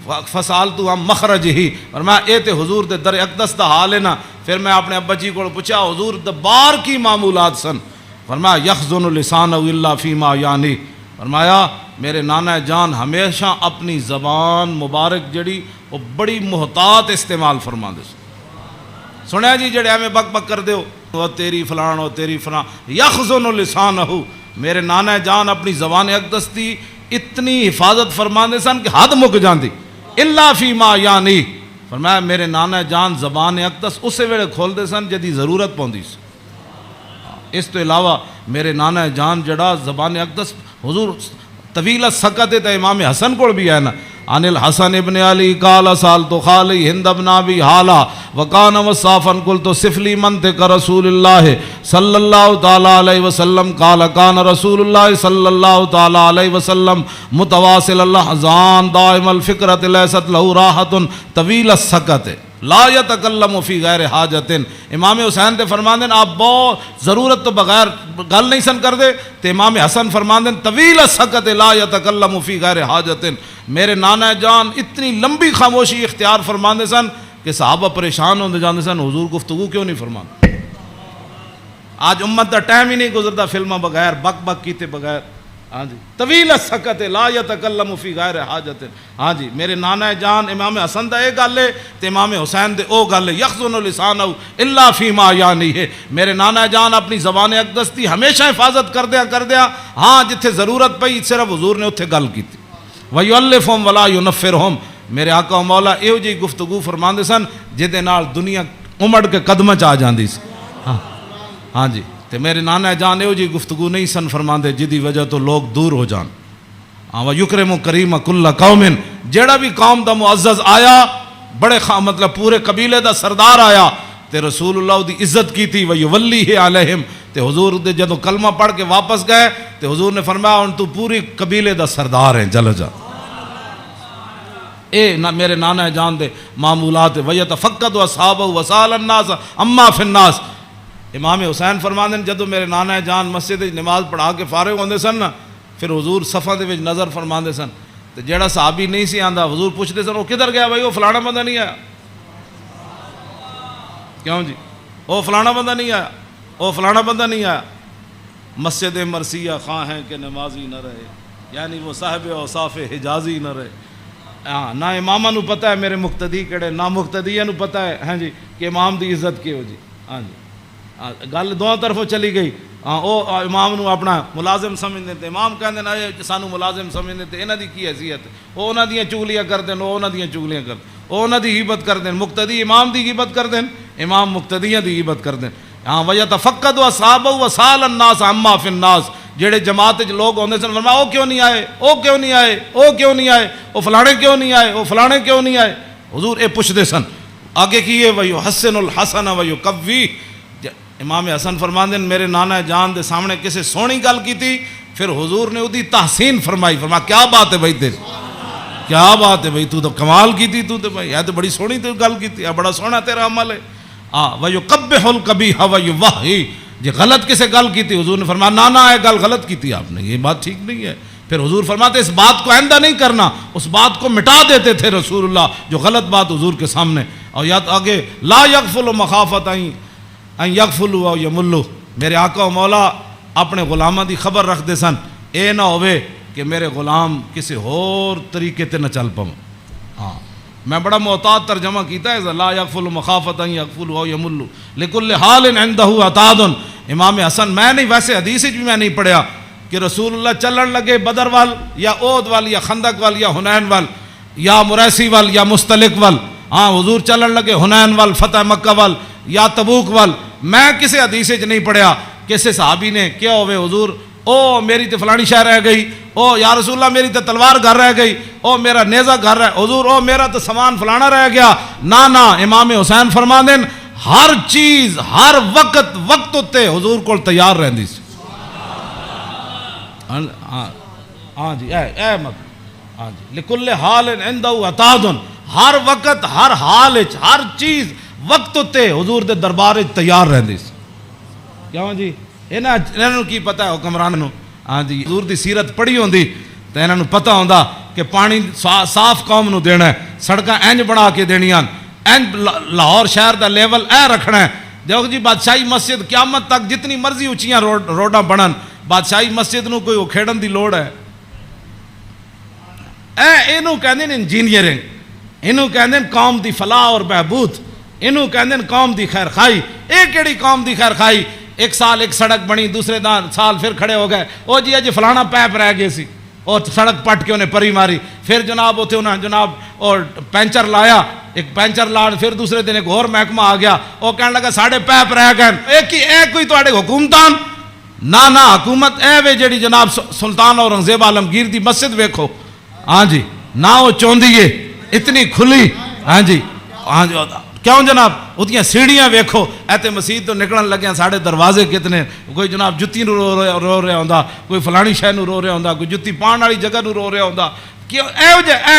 فَسَأَلْتُ عَن مَخْرَجِهِ، اور میں اے تے حضور دے در اقدس دا حال ہے نا۔ پھر میں اپنے ابا جی کو پوچھا حضور دا بار کی معمولات سن؟ فرمایا یخزن لسانہ الا فیما یعنی، فرمایا میرے نانا جان ہمیشہ اپنی زبان مبارک جڑی وہ بڑی محتاط استعمال فرما دے سنیا جی جڑے ہمیں بک بک کر دے ہو تیری فلان ہو تیری فلان، یخزن لسانہ، میرے نانا جان اپنی زبان اقدس دی اتنی حفاظت فرما دے سن کہ حد مک جاندی، الا فیما یعنی، فرمایا میرے نانا جان زبان اقدس اسے ویلے کھول دے سن جدی ضرورت پوندی سی۔ اس تو علاوہ میرے نانا جان جڑا زبان اقدس حضور طویل سکت تے امام حسن کو بھی ہے نا، عن الحسن ابن علی قال سالت خالی ہند ابن ابی حالا وکان وصافا قلت صف لی منطق رسول اللہ صلی اللہ تعالی علیہ وسلم قال کان رسول اللہ صلی اللہ تعالی علیہ وسلم متواصل الاحزان دائم الفکرت لیست لہو راحت طویل السکت۔ لا یتکلم فی غیر حاجت. امام حسین تے فرماندے آپ بہت ضرورت تو بغیر گل نہیں سن کر دے. تے امام حسن فرماندے طویل السکت لا یتکلم فی غیر حاجت. میرے نانا جان اتنی لمبی خاموشی اختیار فرماندے سن کہ صحابہ پریشان ہوندے جاندے سن حضور گفتگو کیوں نہیں فرماندے. آج امت دا ٹائم ہی نہیں گزرتا فلماں بغیر بک بک کیتے بغیر. ہاں جی طویل السکت لا یتکلم فی غیر حاجت. ہاں جی میرے نانا جان امام حسن دا ایک گل ہے تے امام حسین دے او گل ہے یخزن لسانہ الا فیما یعنی ہے. میرے نانا جان اپنی زبان اقدس دی ہمیشہ حفاظت کر دیا. ہاں جتھے ضرورت پئی صرف حضور نے اتھے گل کیتی. ویؤلفہم ولا ینفرہم. میرے آقا و مولا ایہو جی گفتگو فرماندے سن جہدے نال دنیا امڑ کے قدماں چ آ جاندی سی. ہاں جی تے میرے نانا جان ایہو جی گفتگو نہیں سن فرماندے جدی وجہ تو لوگ دور ہو جان. ہاں ویکرم کریم کل قوم. جیڑا بھی قوم دا معزز آیا بڑے مطلب پورے قبیلے دا سردار آیا تے رسول اللہ دی عزت کی تھی. ویولیہ علیہم. تے حضور دے جدوں کلمہ پڑھ کے واپس گئے تے حضور نے فرمایا ہن تو پوری قبیلے دا سردار ہے چل جا. اے میرے نانا جان دے معمولات. ویتفقد اصحابہ وسال الناس اما فی الناس. امام حسین فرماندے جدوں میرے نانا جان مسجد نماز پڑھا کے فارغ ہوندے سن نا پھر حضور صفاں دے وچ نظر فرماندے سن تے جیڑا صحابی نہیں سی آندا حضور پوچھدے سن وہ کدھر گیا بھائی وہ فلانا بندہ نہیں آیا. کیوں جی وہ فلانا بندہ نہیں آیا وہ فلانا بندہ نہیں آیا. مسجد مرثیہ خواہ ہیں کہ نمازی نہ رہے یعنی وہ صاحب اوصاف حجازی نہ رہے. ہاں نہ امامہ نو پتہ ہے میرے مقتدی کہڑے نہ مقتدیہ نو پتہ ہے ہاں جی کہ امام دی عزت کی ہو جی. ہاں جی گل دونوں طرفوں چلی گئی. ہاں او امام نو اپنا ملازم سمجھتے تے امام کہندے اے سانو ملازم سمجھتے تے انہاں دی کی حیثیت او انہاں دیاں چگلیاں کردے او انہاں دیاں چگلیاں کردے او انہاں دی غیبت کردے. مقتدی امام دی غیبت کردے امام مقتدیاں دی غیبت کردے. ہاں ویتفقد اصحابہ وسال الناس عما فی الناس. جڑے جماعت وچ لوگ ہوندے سن فرمایا او کیوں نہیں آئے او کیوں نہیں آئے او کیوں نہیں آئے او فلانے کیوں نہیں آئے او فلانے کیوں نہیں آئے. حضور اے پوچھدے سن. آگے کیے ویحسن الحسن ویقوی. امام حسن فرماندے میرے نانا جان دے سامنے کسی سونی گل کی تھی پھر حضور نے اودی تحسین فرمائی. فرمایا کیا بات ہے بھائی تیری کیا بات ہے بھائی تو کمال کی تھی تو بھائی یہ تو بڑی سونی تو گل کی تھی بڑا سونا تیرا عمل ہے. ویقبح القبیح ویوحی. جی غلط کسے گل کی تھی حضور نے فرمایا نانا یہ گل غلط کی تھی آپ نے یہ بات ٹھیک نہیں ہے. پھر حضور فرماتے اس بات کو آئندہ نہیں کرنا اس بات کو مٹا دیتے تھے رسول اللہ جو غلط بات حضور کے سامنے. اور یاد آگے لا یغفل مخافت ان یغفلوا او یملوا. میرے آقا و مولا اپنے غلاماں دی خبر رکھ دے سن اے نہ ہوئے کہ میرے غلام کسی اور طریقے تے نہ چل پاؤں. ہاں میں بڑا محتاط ترجمہ کیتا ہے لا یغفل مخافت ان یغفلوا او یملوا لکل حال عنده عتاد. امام حسن میں نہیں ویسے حدیث بھی میں نہیں پڑھیا کہ رسول اللہ چلن لگے بدر وال یا احد وال یا خندق وال یا حنین وال یا مریسی وال یا مستلق وال. ہاں حضور چلن لگے حنین وال فتح مکہ وال یا تبوک وال. میں کسی حدیث وچ نہیں پڑھیا کسی صحابی نے کیا ہوئے حضور او میری تے فلانی شے رہ گئی او یا رسول اللہ میری تے تلوار گھر رہ گئی او میرا نیزہ گھر رہ حضور او میرا تو سامان فلانا رہ گیا. نا امام حسین فرماندے ہر چیز ہر وقت تے حضور کول تیار رہندی سی. ہاں جی اے مطلب ہاں جی لکل حال عنده عتاد. ہر وقت ہر حال وچ ہر چیز وقت تے حضور دے دربار وچ تیار رہندی سی. کیوں جی انہاں نوں کی پتہ ہے حکمران نوں. ہاں جی حضور دی سیرت پڑھی ہوندی تے انہاں نوں پتہ ہوندا کہ پانی صاف قوم نوں دینا ہے سڑکاں انج بنا کے دینیاں انج لاہور شہر دا لیول اے رکھنا ہے. دیکھو جی بادشاہی مسجد قیامت تک جتنی مرضی اونچیاں روڈاں بنن بادشاہی مسجد نوں کوئی کھیڑن دی لوڑ ہے اینوں کہندے نے انجینئرنگ اینوں کہندے قوم دی فلاح اور بہبود اینوں کہندے قوم دی خیر خائی. اے کیڑی قوم دی خیر خائی ایک سال ایک سڑک بنی دوسرے سال پھر کھڑے ہو گئے او جی اج فلانا پیپ رہ گئے سی اور سڑک پٹ کے انہیں پری ماری پھر جناب اتنے انہیں جناب اور پینچر لایا ایک پینچر لا پھر دوسرے دن ایک اور محکمہ آ گیا وہ کہنے لگا ساڑھے پیپ رہ گئے ایک کوئی تواڈے حکومتان نہ حکومت اے وے جڑی جناب سلطان اورنگزیب عالمگیر دی مسجد ویکھو. ہاں جی نہ وہ چوندی ہے اتنی کھلی. ہاں جی کیوں جناب وہ سیڑھیاں ویکھو، ایتے مسیح تو نکلن لگے ساڑھے دروازے کتنے، کوئی جناب جتی نو رو رہا ہوندا، کوئی فلانی شے نو رو رہا ہوندا، کوئی جتی پان والی جگہ نو رو رہا ہوندا. کیوں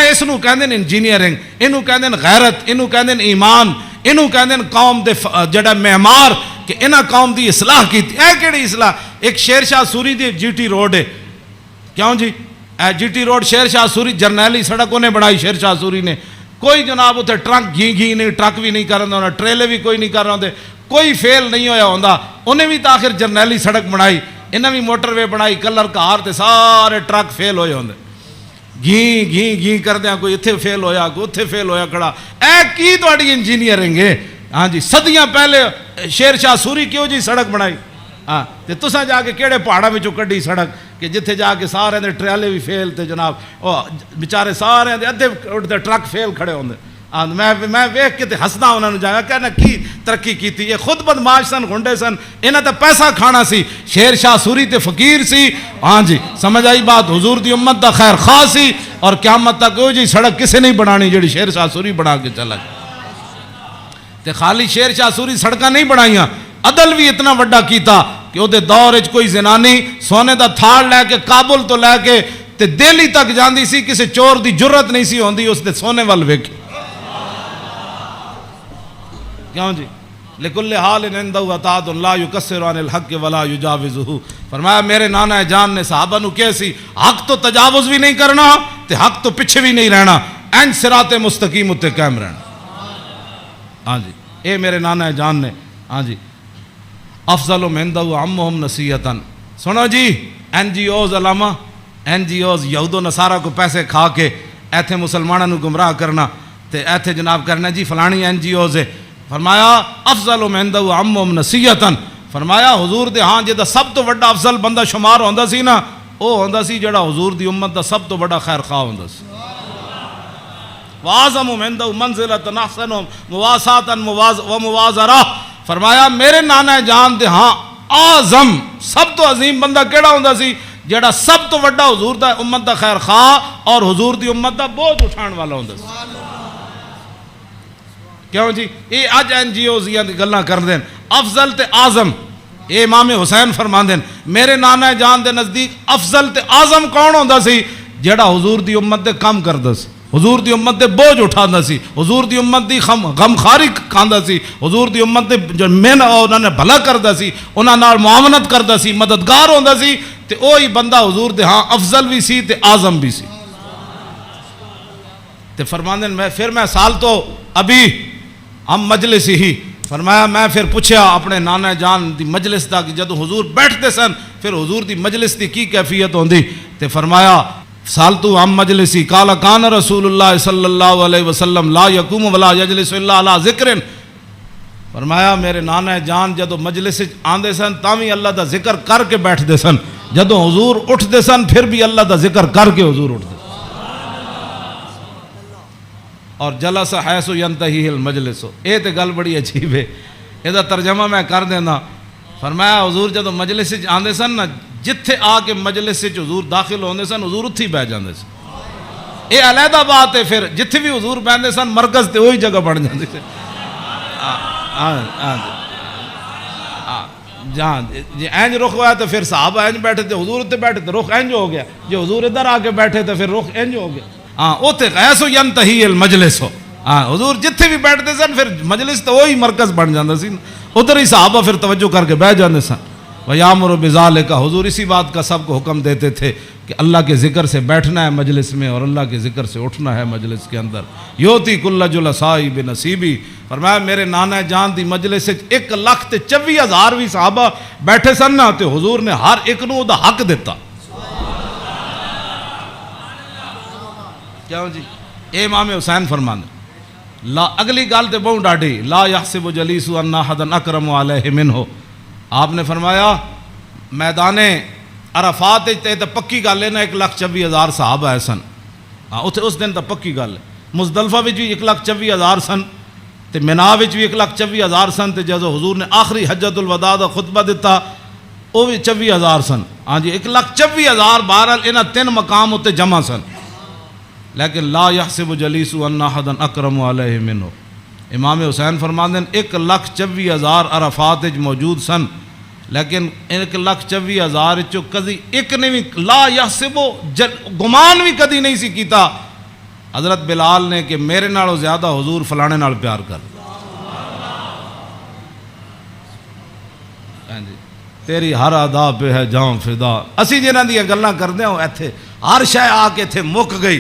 اس نو کہندے نے انجینئرنگ، اینو کہندے نے غیرت، اینو کہندے نے ایمان، اینو کہندے نے قوم دے جڑا معمار کہ انہاں قوم دی اصلاح کیتی. اے کیڑی اصلاح؟ ایک شیر شاہ سوری دی جی ٹی روڈ ہے. کیوں جی؟ اے جی ٹی روڈ شیر شاہ سوری جرنیلی سڑک انہیں بنائی شیر شاہ سوری نے. کوئی جناب اتنے ٹرک گھی نہیں، ٹرک بھی نہیں کر رہا ہونا، ٹریلے بھی کوئی نہیں کر رہے ہوندے، کوئی فیل نہیں ہویا ہوندا. انہیں بھی تاخر جرنیلی سڑک بنائی، انہیں بھی موٹر وے بنائی، کلر کار تے سارے ٹرک فیل ہوئے ہوندے. گھی کردیا کوئی اتھے فیل ہویا، کوئی اتھے فیل ہویا کھڑا. اے کی تہاڈی انجینئرنگ ہے؟ ہاں جی، صدیاں پہلے شیر شاہ سوری کیوں جی سڑک بنائی؟ ہاں تے تساں جا کے کیڑے پہاڑاں وچوں کڈی سڑک کہ جتھے جا کے سارے دے ٹریلے بھی فیل تے جناب او بیچارے سارے دے ادھے اٹھتے ٹرک فیل کھڑے ہوندے. میں ویکھ کے تے ہسدا انہاں نوں جاگا کہنا کی ترقی کیتی. یہ خود بدماش سن، گنڈے سن، انہاں تے پیسہ کھانا سی. شیر شاہ سوری تے فقیر سی. ہاں جی سمجھ آئی بات؟ حضور دی امت دا خیر خواہ سی. اور قیامت تک او جی سڑک کسے نہیں بنانی جڑی شیر شاہ سوری بنا کے چلا گیا. تے خالی شیر شاہ سوری سڑکاں نہیں بنائیاں، عدل بھی اتنا وڈا کیتا کہ وہ دور وچ کوئی زنانی سونے دا تھاڑ لے کے کابل تو لے کے تے دہلی تک جاندی سی، کسی چور دی جرت نہیں سی ہوندی اس دے سونے وال ویکھے. کیوں جی؟ لکل حال عندہ عطاۃ لا یکسر عن الحق ولا یجاوزہ. فرمایا میرے نانا جان نے صحابہ نو کہے سی حق تو تجاوز بھی نہیں کرنا تے حق تو پیچھے بھی نہیں رہنا، این صراط مستقیم اتے قائم رہنا. ہاں جی اے میرے نانا جان نے. ہاں جی افضل عندہ عمہم نصیحتاً. سنو جی این جی اوز علامہ، این جی اوز یہود و نصارہ کو پیسے کھا کے ایتھے مسلمانوں نو گمراہ کرنا تے ایتھے جناب کرنا جی فلانی این جی اوز ہے. فرمایا افضل عندہ عمہم نصیحتاً. فرمایا حضور دے ہاں جے دا سب تو بڑا افضل بندہ شمار ہوندا سی نا، او ہوندا سی جڑا حضور دی امت دا سب تو بڑا خیر خواہ ہوندا سی. وَأَعْظَمُ عِندَهُ مَنزِلَةً أَحْسَنُهُمْ مُوَاسَاةً وَمُوَازَرَةً. فرمایا میرے نانا جان دے ہاں اعظم سب تو عظیم بندہ کیڑا ہوندا سی؟ جڑا سب تو بڑا حضور دا امت دا خیر خواہ اور حضور دی امت دا بوجھ اٹھان والا ہوندا سی. کیوں جی؟ یہ اج این جی اوز دی گلاں کردے افضل تے اعظم. اے امام حسین فرماندے میرے نانا جان دے نزدیک افضل تے اعظم کون ہوندا سی؟ جڑا حضور دی امت دے کام کردا سی، حضور دی امت دے بوجھ اٹھاندا سی، حضور دی امت دی غمخاری کھاندا سی، حضور دی امت دے جو انہاں نے بھلا کردا سی، انہاں نال معاونت کردا سی، مددگار ہوندا سی. تے اوہی بندہ حضور دے ہاں افضل بھی سی تے اعظم بھی سی. تے فرماندے میں سال تو ابھی ہم مجلس ہی. فرمایا میں پھر پوچھا اپنے نانا جان دی مجلس دا کہ جدو حضور بیٹھتے سن پھر حضور دی مجلس دی کی کیفیت ہوندی. تے فرمایا سالتو ہم مجلسی قال کان رسول اللہ صلی اللہ علیہ وسلم لا یقوم ولا یجلس الا علی ذکر. فرمایا میرے نانا جان جدو مجلس آندے سن تاوی اللہ دا ذکر کر کے بیٹھتے سن، جدو حضور اٹھتے سن پھر بھی اللہ دا ذکر کر کے حضور اٹھتے. اور جلس حیث ینتہی المجلس. اے تے گل بڑی عجیب ہے، اے دا ترجمہ میں کر دینا. فرمایا حضور جدو مجلس آندے سن نا جتھے آ کے مجلس حضور داخل ہوندے سن حضور اتھی بہ جاندے سن. اے علیحدہ بات ہے، پھر جتھے بھی حضور بیٹھتے سن مرکز تے وہی جگہ بن جاندی سی. جہاں جی اینج رخ ہوا تو پھر صحابہ اینج بیٹھے تھے، حضور اتنے بیٹھے تو رخ اینج ہو گیا، جو حضور ادھر آ کے بیٹھے تھے پھر رخ اینج ہو گیا. ہاں اوتے غیث ینتہی المجلس ہو. ہاں حضور جتھے بھی بیٹھتے سن پھر مجلس تو وہی مرکز بن جاتا سی، ادھر ہی صحابہ پھر توجہ کر کے بیٹھ جاتے سن. وَيَأْمُرُ بِذَلِكَ. حضور اسی بات کا سب کو حکم دیتے تھے کہ اللہ کے ذکر سے بیٹھنا ہے مجلس میں اور اللہ کے ذکر سے اٹھنا ہے مجلس کے اندر. یوتی کل جلساء بنصیبی. فرمایا میرے نانا جان دی مجلس 1,24,000 بھی صحابہ بیٹھے سن نا تے حضور نے ہر ایک نو دا حق دیتا. کیوں جی؟ اے امام حسین فرماندے لا اگلی گل تے بہت ڈاڈی لا یحسب جلیس ان احد اکرم علیہ منہ. آپ نے فرمایا میدان عرفات تے پکی گل ہے نا 1,24,000 صحابہ ہے سن. ہاں اس دن تو پکی گل ہے. مزدلفہ وچ بھی 1,24,000 سن تے منا وچ بھی 1,24,000 سن تے جدو حضور نے آخری حجت الوداع دا خطبہ دیتا وہ بھی 24,000 سن. ہاں جی 1,24,000 بہرحال انہاں 3 مقام اتنے جمع سن. لیکن لا یحسب جلیس ان احد اکرم علیہ منہ. امام حسین فرماندے 1,24,000 عرفات وچ موجود سن، لیکن 1,24,000 چوں کدی ایک نے بھی لا یحسبو گمان بھی کدی نہیں سی کیتا حضرت بلال نے کہ میرے نالوں زیادہ حضور فلانے نال پیار کر، تیری ہر ادا پہ ہے جاں فدا۔ اسی جنہاں دی گلاں کردے ہوں ایتھے ہر شے آ کے ایتھے مک گئی،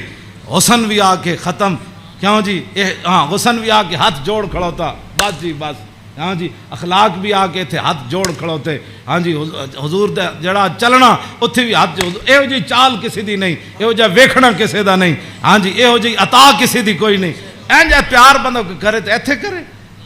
حسن بھی آ کے ختم، کیوں جی ہاں حسن بھی آ کے ہاتھ جوڑ کھڑوتا، بس جی بس، ہاں جی اخلاق بھی آ کے ایتھے ہاتھ جوڑ کھڑوتے، ہاں جی حضور دا جڑا چلنا اتھے بھی ہاتھ جوڑ، ایہو جی چال کسی دی نہیں، ایہو جا ویکھنا کسی دا نہیں، ہاں جی ایہو جی عطا کسی دی کوئی نہیں، این جا پیار بندہ کرے تو ایتھے کرے،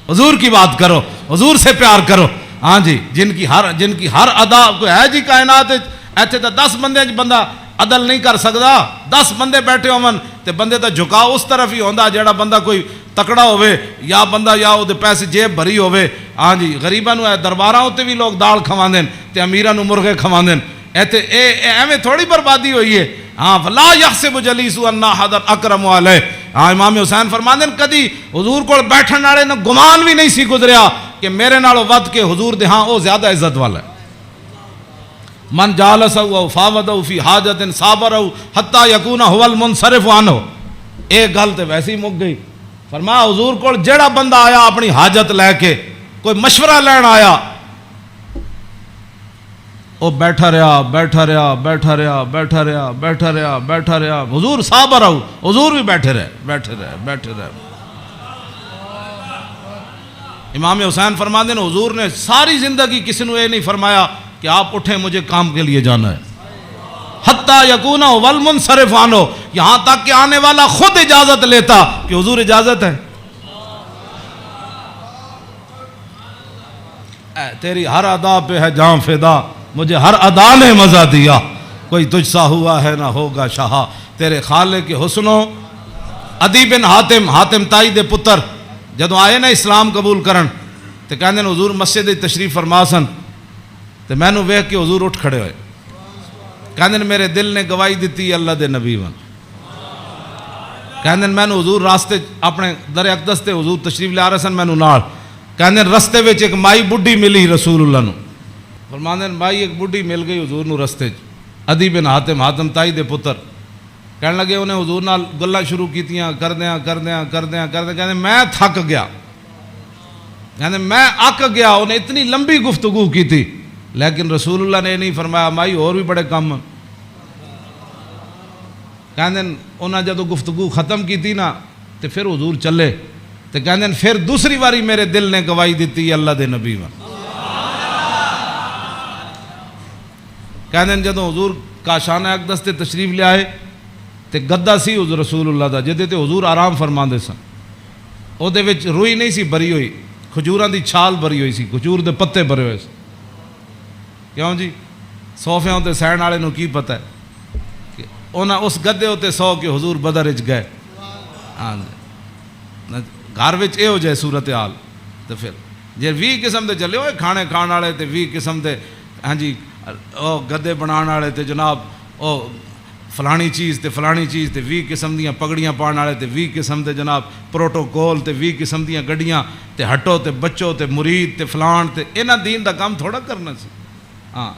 حضور کی بات کرو، حضور سے پیار کرو، ہاں جی جن کی ہر ادا کوئی ہے جی کائنات ایتھے تو 10 بندے بندہ عدل نہیں کر سکتا، 10 بندے بیٹھے ہون تے بندے دا جھکاؤ اس طرف ہی ہوندا جیڑا بندہ کوئی تکڑا ہوئے یا بندہ یا وہ پیسے جیب بھری ہوئے، ہاں جی غریباں نو درباراں ہوتے بھی لوگ دال کھواندے تے امیراں نو مرغے کھواندے، ایتھے ایویں تھوڑی بربادی ہوئی ہے، ہاں فلا یحسب جلیس ان احد اکرم علیہ، ہاں امام حسین فرماندے کدی حضور کول بیٹھن والے نو گمان بھی نہیں سی گزریا کہ میرے نالوں ود کے حضور دے ہاں او زیادہ عزت والا ہے۔ من جالسہ و فاوضہ فی حاجت صابرہ حتی یکون هو المنصرف عنہ، ایک گل تے ویسے ہی مک گئی، فرمایا حضور کول جیڑا بندہ آیا اپنی حاجت لے کے کوئی مشورہ لین آیا وہ بیٹھا رہا بیٹھا رہا بیٹھا رہا بیٹھا رہا بیٹھا رہا بیٹھا رہا، حضور صابرہ، حضور بھی بیٹھے رہے بیٹھے رہے بیٹھے رہے۔ امام حسین فرماتے ہیں حضور نے ساری زندگی کسی نے یہ نہیں فرمایا کہ آپ اٹھیں مجھے کام کے لیے جانا ہے، حتیٰ یکون والمنصرف عنہ، یہاں تک کہ آنے والا خود اجازت لیتا کہ حضور اجازت ہے، اے تیری ہر ادا پہ ہے جاں فدا، مجھے ہر ادا نے مزہ دیا، کوئی تجھ سا ہوا ہے نہ ہوگا شاہ، تیرے خالق کے حسنوں۔ عدی بن حاتم تائی دے پتر جدوں آئے نا اسلام قبول کرن تے کہندے نے حضور مسجد تشریف فرما سن تے میں نو ویکھ کے حضور اٹھ کھڑے ہوئے، کہندے نے میرے دل نے گواہی دیتی اللہ دے نبی ون، کہندے میں نو حضور راستے اپنے در اقدس تے حضور تشریف لے آ رہے سن، میں نو نال کہندے رستے وچ ایک مائی بڈھی ملی رسول اللہ نو، فرماندے مائی ایک بڈھی مل گئی حضور نو رستے چ، عدی بن حاتم تائی دے پتر، کہنے لگے انہیں حضور نال گلاں شروع کیتیاں کردیاں کہندے میں تھک گیا، کہندے میں اک گیا، انہیں اتنی لمبی گفتگو کی تھی لیکن رسول اللہ نے نہیں فرمایا مائی اور بھی بڑے کم، کہندے انہاں جدو گفتگو ختم کی تھی نا تو پھر حضور چلے تو کہندے پھر دوسری باری میرے دل نے گواہی دیتی اللہ دے نبی ون، کہندے جدو حضور کاشانہ اقدس تے تشریف لے آئے تے گدا سی حضور رسول اللہ دا جدے تے حضور آرام فرماندے سن، او دے وچ روئی نہیں سی بری ہوئی، کھجوراں دی چھال بری ہوئی سی، کھجور دے پتے بھرے ہوئے سی، کیوں جی صوفیاں تے سہن والے نو کی پتہ ہے کہ انہاں اس گدے ہوتے سو کے حضور بدر وچ گئے، ہاں گھر وچ اے ہو جائے صورتحال تے پھر جے 20 قسم دے چلے ہوئے کھانے کھان والے تے 20 قسم دے ہاں جی او گدے بنان والے تے جناب او فلانی چیز تے فلانی چیز تے 20 قسم دیاں پگڑیاں پان والے تے 20 قسم دے جناب پروٹوکول تے 20 قسم دیاں گڈیاں تے ہٹو تے بچو تے مرید تے فلان تے انہاں دین دا کام تھوڑا کرنا سی، ہاں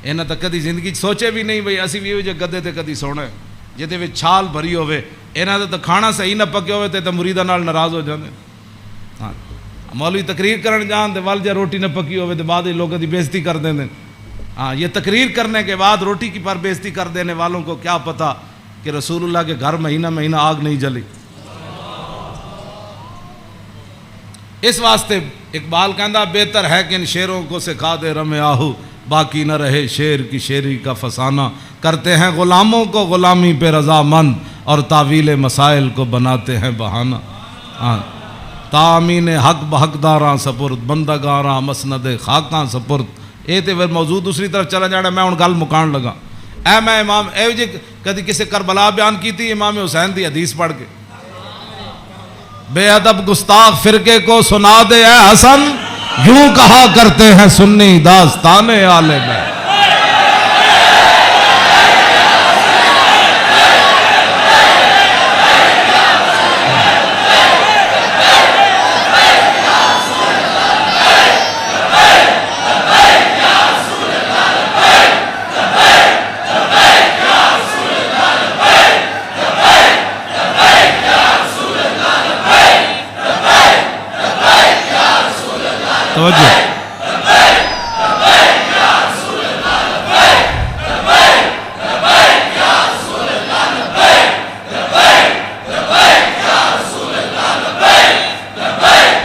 انہاں تا کدی زندگی سوچے بھی نہیں بھئی اسی بھی جے گدے تے کدی سونا ہے جہدے وچ چھال بھری ہوے، انہاں دا کھانا صحیح نہ پکے ہوے تے مریداں نال ناراض ہو جاندے، ہاں مولوی تقریر کرن جان تے ول جے روٹی نہ پکی ہوے تے بعد لوگوں دی بےزتی کر دیندے، ہاں یہ تقریر کرنے کے بعد روٹی کی پر بےزتی کر دینے والوں کو کیا پتا کہ رسول اللہ کے گھر مہینہ آگ نہیں جلی۔ اس واسطے اقبال کہندہ بہتر ہے کہ ان شیروں کو سکھا دے رم آہو، باقی نہ رہے شیر کی شیری کا فسانہ، کرتے ہیں غلاموں کو غلامی پہ رضا مند اور تعویل مسائل کو بناتے ہیں بہانہ، ہاں تامین حق بحقداراں سپرد بندگاراں مسند خاکاں سپرد، یہ تو موضوع دوسری طرف چلا جانا، میں ان گل مکان لگا، اے میں امام اے جی کدی کسی کربلا بیان کی تھی امام حسین دی حدیث پڑھ کے، بے ادب گستاخ فرقے کو سنا دے اے حسن، یوں کہا کرتے ہیں سنی داستان آل بیت، توجہ.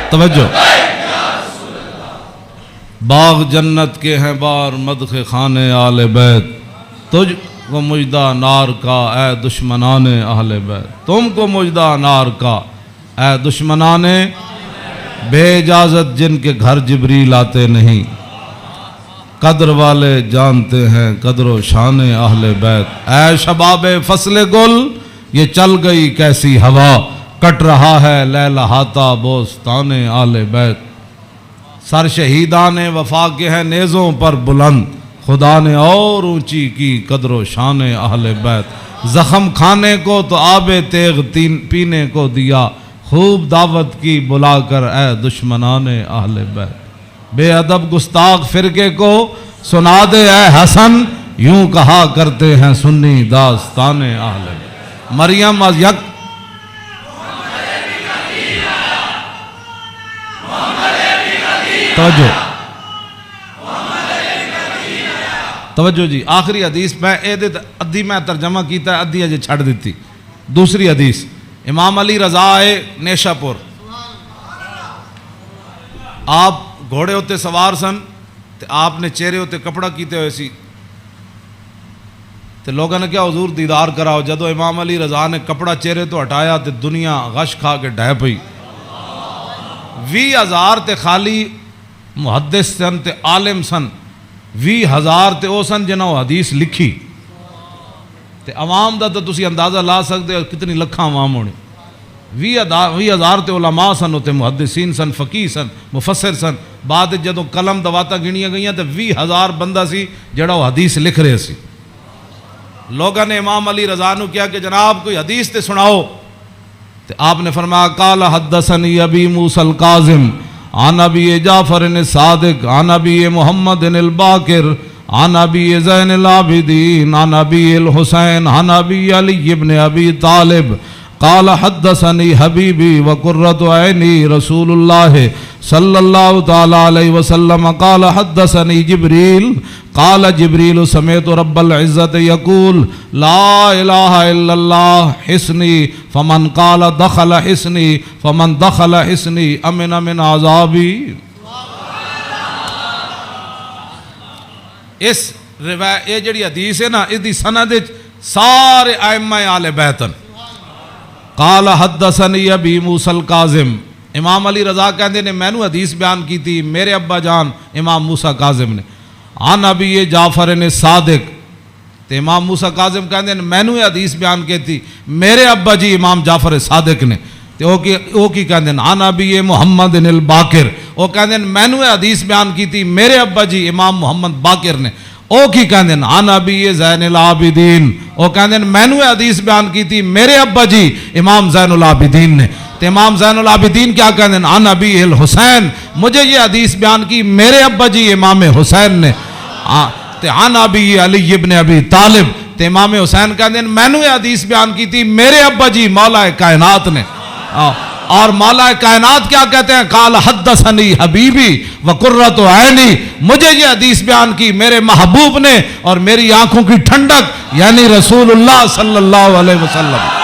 توجہ. باغ جنت کے ہیں بار مدخ خانے آل بیت، تجھ کو مجدہ نار کا اے دشمنان اہل بیت. تم کو مجدہ نار کا اے دشمنان بے اجازت جن کے گھر جبریل آتے نہیں. قدر والے جانتے ہیں قدر و شان اہل بیت. اے شباب فصل گل یہ چل گئی کیسی ہوا، کٹ رہا ہے لہلہاتا بوستان اہل بیت. سر شہیدان وفا کے ہیں نیزوں پر بلند، خدا نے اور اونچی کی قدر و شان اہل بیت. زخم کھانے کو تو آب تیغ پینے کو دیا، خوب دعوت کی بلا کر اے دشمنان اہل بیت. بے ادب گستاخ فرقے کو سنا دے اے حسن، یوں کہا کرتے ہیں سنی داستان اہل بیت. مریم از یک توجہ توجہ جی. آخری حدیث میں ادھی میں ترجمہ کیتا ہے، ادھی اجے چھڑ دیتی. دوسری حدیث امام علی رضا ہے نیشا پور. آپ گھوڑے ہوتے سوار سن تے آپ نے چہرے ہوتے کپڑا کیتے ہوئے سی تے لوگوں نے کیا حضور دیدار کراؤ. جدو امام علی رضا نے کپڑا چہرے تو ہٹایا تے دنیا غش کھا کے ڈھہ پئی. 20,000 تے خالی محدث سن تے عالم سن، 20,000 تے او سن جنہاں وہ حدیث لکھی تے عوام دا تو تسی اندازہ لا سکتے ہو کتنی لکھاں عوام ہونی. 20,000 تے علماء سن، ہوتے محدثین سن، فقیہ سن، مفسر سن. بعد جدوں قلم دواتا گنیاں گئیاں تے 20,000 بندہ سی جڑا وہ حدیث لکھ رہے سی. لوگوں نے امام علی رضا نو کیا کہ جناب کوئی حدیث تے سناؤ. تے آپ نے فرمایا قال حدثنی ابی موسیٰ القاظم عن ابی جعفر الصادق عن ابی محمد الباقر عن ابی زین العابدین عن ابی الحسین عن ابی علی ابن ابی طالب قال حدثنی حبیبی وقرۃ عینی رسول اللہ صلی اللہ تعالی علیہ وسلم قال حدثنی جبریل قال جبریل سمعت رب العزت یقول لا الہ الا اللہ حسنی فمن قال دخل حسنی فمن دخل حسنی امن من عذابی. اس روایت یہ جڑی حدیث ہے نا اس دی سند سارے ائمہ آل بیت. قال حدثنی ابی موسیٰ القاظم، امام علی رضا کہندے نے میں نو حدیث بیان کی تھی میرے ابا جان امام موسیٰ کاظم نے. عن ابی جعفر صادق، تے امام موسیٰ کاظم کہندے نے میں نو حدیث بیان کی تھی میرے ابا جی امام جعفر صادق نے. تے او کی کہندے نے عن ابی محمد الباقر، او کہندے نے میں نو حدیث بیان کی تھی میرے ابا جی امام محمد باقر نے. او کی کہندے نے عن ابی زین العابدین، او کہندے نے میں نو حدیث بیان کی تھی میرے ابا جی امام زین العابدین نے. تے امام زین العابدین کیا کہندے ہیں عن ابی الحسین، مجھے یہ حدیث بیان کی میرے ابا جی امام حسین نے. تے عن ابی علی ابن ابی طالب، تے امام حسین کہندے ہیں میں نے یہ حدیث بیان کی تھی میرے ابا جی مولا کائنات نے. اور مولا کائنات کیا کہتے ہیں قال حدثنی حبیبی وقرۃ عینی، مجھے یہ حدیث بیان کی میرے محبوب نے اور میری آنکھوں کی ٹھنڈک یعنی رسول اللہ صلی اللہ علیہ وسلم.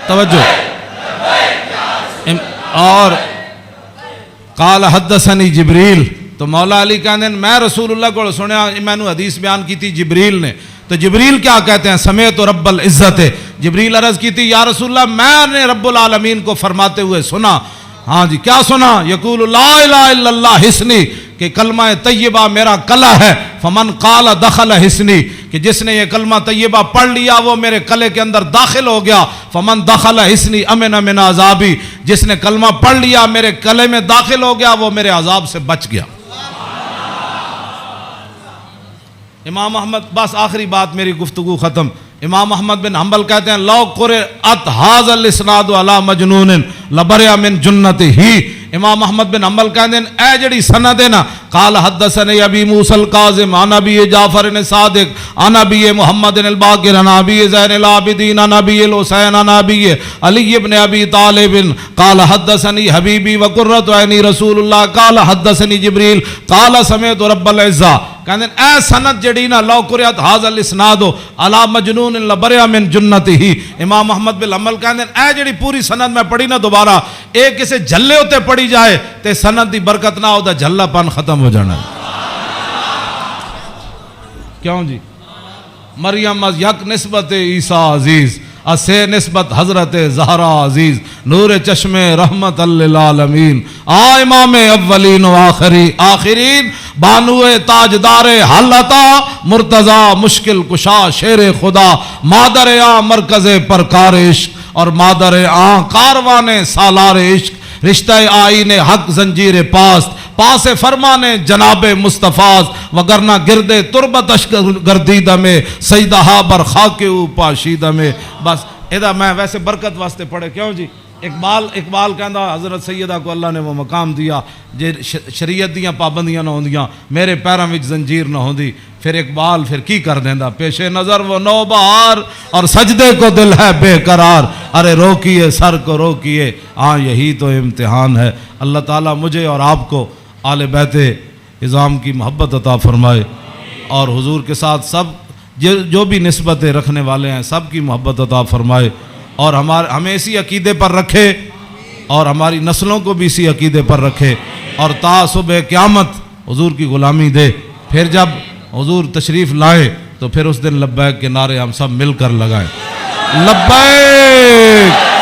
توجہ. اور قال حدثنی جبریل، تو مولا علی کہتے ہیں میں رسول اللہ کو سنیا میں نے حدیث بیان کی تھی جبریل نے. تو جبریل کیا کہتے ہیں سمیت رب العزت، جبریل عرض کی تھی یا رسول اللہ میں نے رب العالمین کو فرماتے ہوئے سنا. ہاں جی کیا سنا؟ یقول لا الہ الا اللہ حسنی، کہ کلمہ طیبہ میرا کلا ہے. فمن قال دخل حسنی، کہ جس نے یہ کلمہ طیبہ پڑھ لیا وہ میرے کلے کے اندر داخل ہو گیا. فمن دخل حسنی امن من عذابی، جس نے کلمہ پڑھ لیا میرے کلے میں داخل ہو گیا وہ میرے عذاب سے بچ گیا. امام احمد، بس آخری بات میری گفتگو ختم. امام احمد بن حنبل کہتے ہیں لو قرأت ھذا الاسناد علی مجنون لبرئ من جنتہ. امام احمد بن حنبل کہتے ہیں اے جڑی سند ہے نا قال حدثني ابی موسى القاظم عن ابی جعفر صادق عن ابی محمد الباقر عن ابی زین العابدین عن ابی الحسین عن ابی علی بن ابی طالب قال حدثني حبیبی وقرۃ عینی رسول اللہ قال حدثني جبریل قال سمعت رب العزہ. کہتے ہیں اے سند جڑی نا لو قرأت ھذا الاسناد علی مجنون لبرئ من جنتہ. امام احمد بن حنبل کہتے ہیں اے جڑی پوری سند میں پڑھی نا دوبارہ ایک کسے جھلے ہوتے پڑھی جائے تے سند دی برکت نہ ہو دا جھلا پن ختم ہو جانا ہے. کیوں جی مریم از یک نسبت عیسیٰ عزیز اسے نسبت حضرت زہرا عزیز نور چشم رحمت للعالمین آ امام اولین و آخرین بانو تاجدار حالتا مرتضی مشکل کشا شیر خدا مادر آ مرکز پرکار عشق اور مادر آ کاروان سالار عشق رشتہ آئین حق زنجیر پاس فرمان جناب مصطفیٰ وگرنہ گردے تربتش گردیدہ میں سیدہا برخاک او پاشیدہ میں. بس ادا میں ویسے برکت واسطے پڑھے. کیوں جی اقبال کہندا حضرت سیدہ کو اللہ نے وہ مقام دیا جے شریعت دیاں پابندیاں نہ ہوندیاں میرے پیراں وچ زنجیر نہ ہوندی. پھر اقبال پھر کی کر دیندا پیش نظر وہ نو بہار اور سجدے کو دل ہے بے قرار ارے روکیے سر کو روکیے ہاں یہی تو امتحان ہے. اللہ تعالیٰ مجھے اور آپ کو آل بیت اعظام کی محبت عطا فرمائے اور حضور کے ساتھ سب جو بھی نسبتیں رکھنے والے ہیں سب کی محبت عطا فرمائے اور ہمیں اسی عقیدے پر رکھے اور ہماری نسلوں کو بھی اسی عقیدے پر رکھے اور تا صبح قیامت حضور کی غلامی دے. پھر جب حضور تشریف لائے تو پھر اس دن لبیک کے نعرے ہم سب مل کر لگائیں. لبیک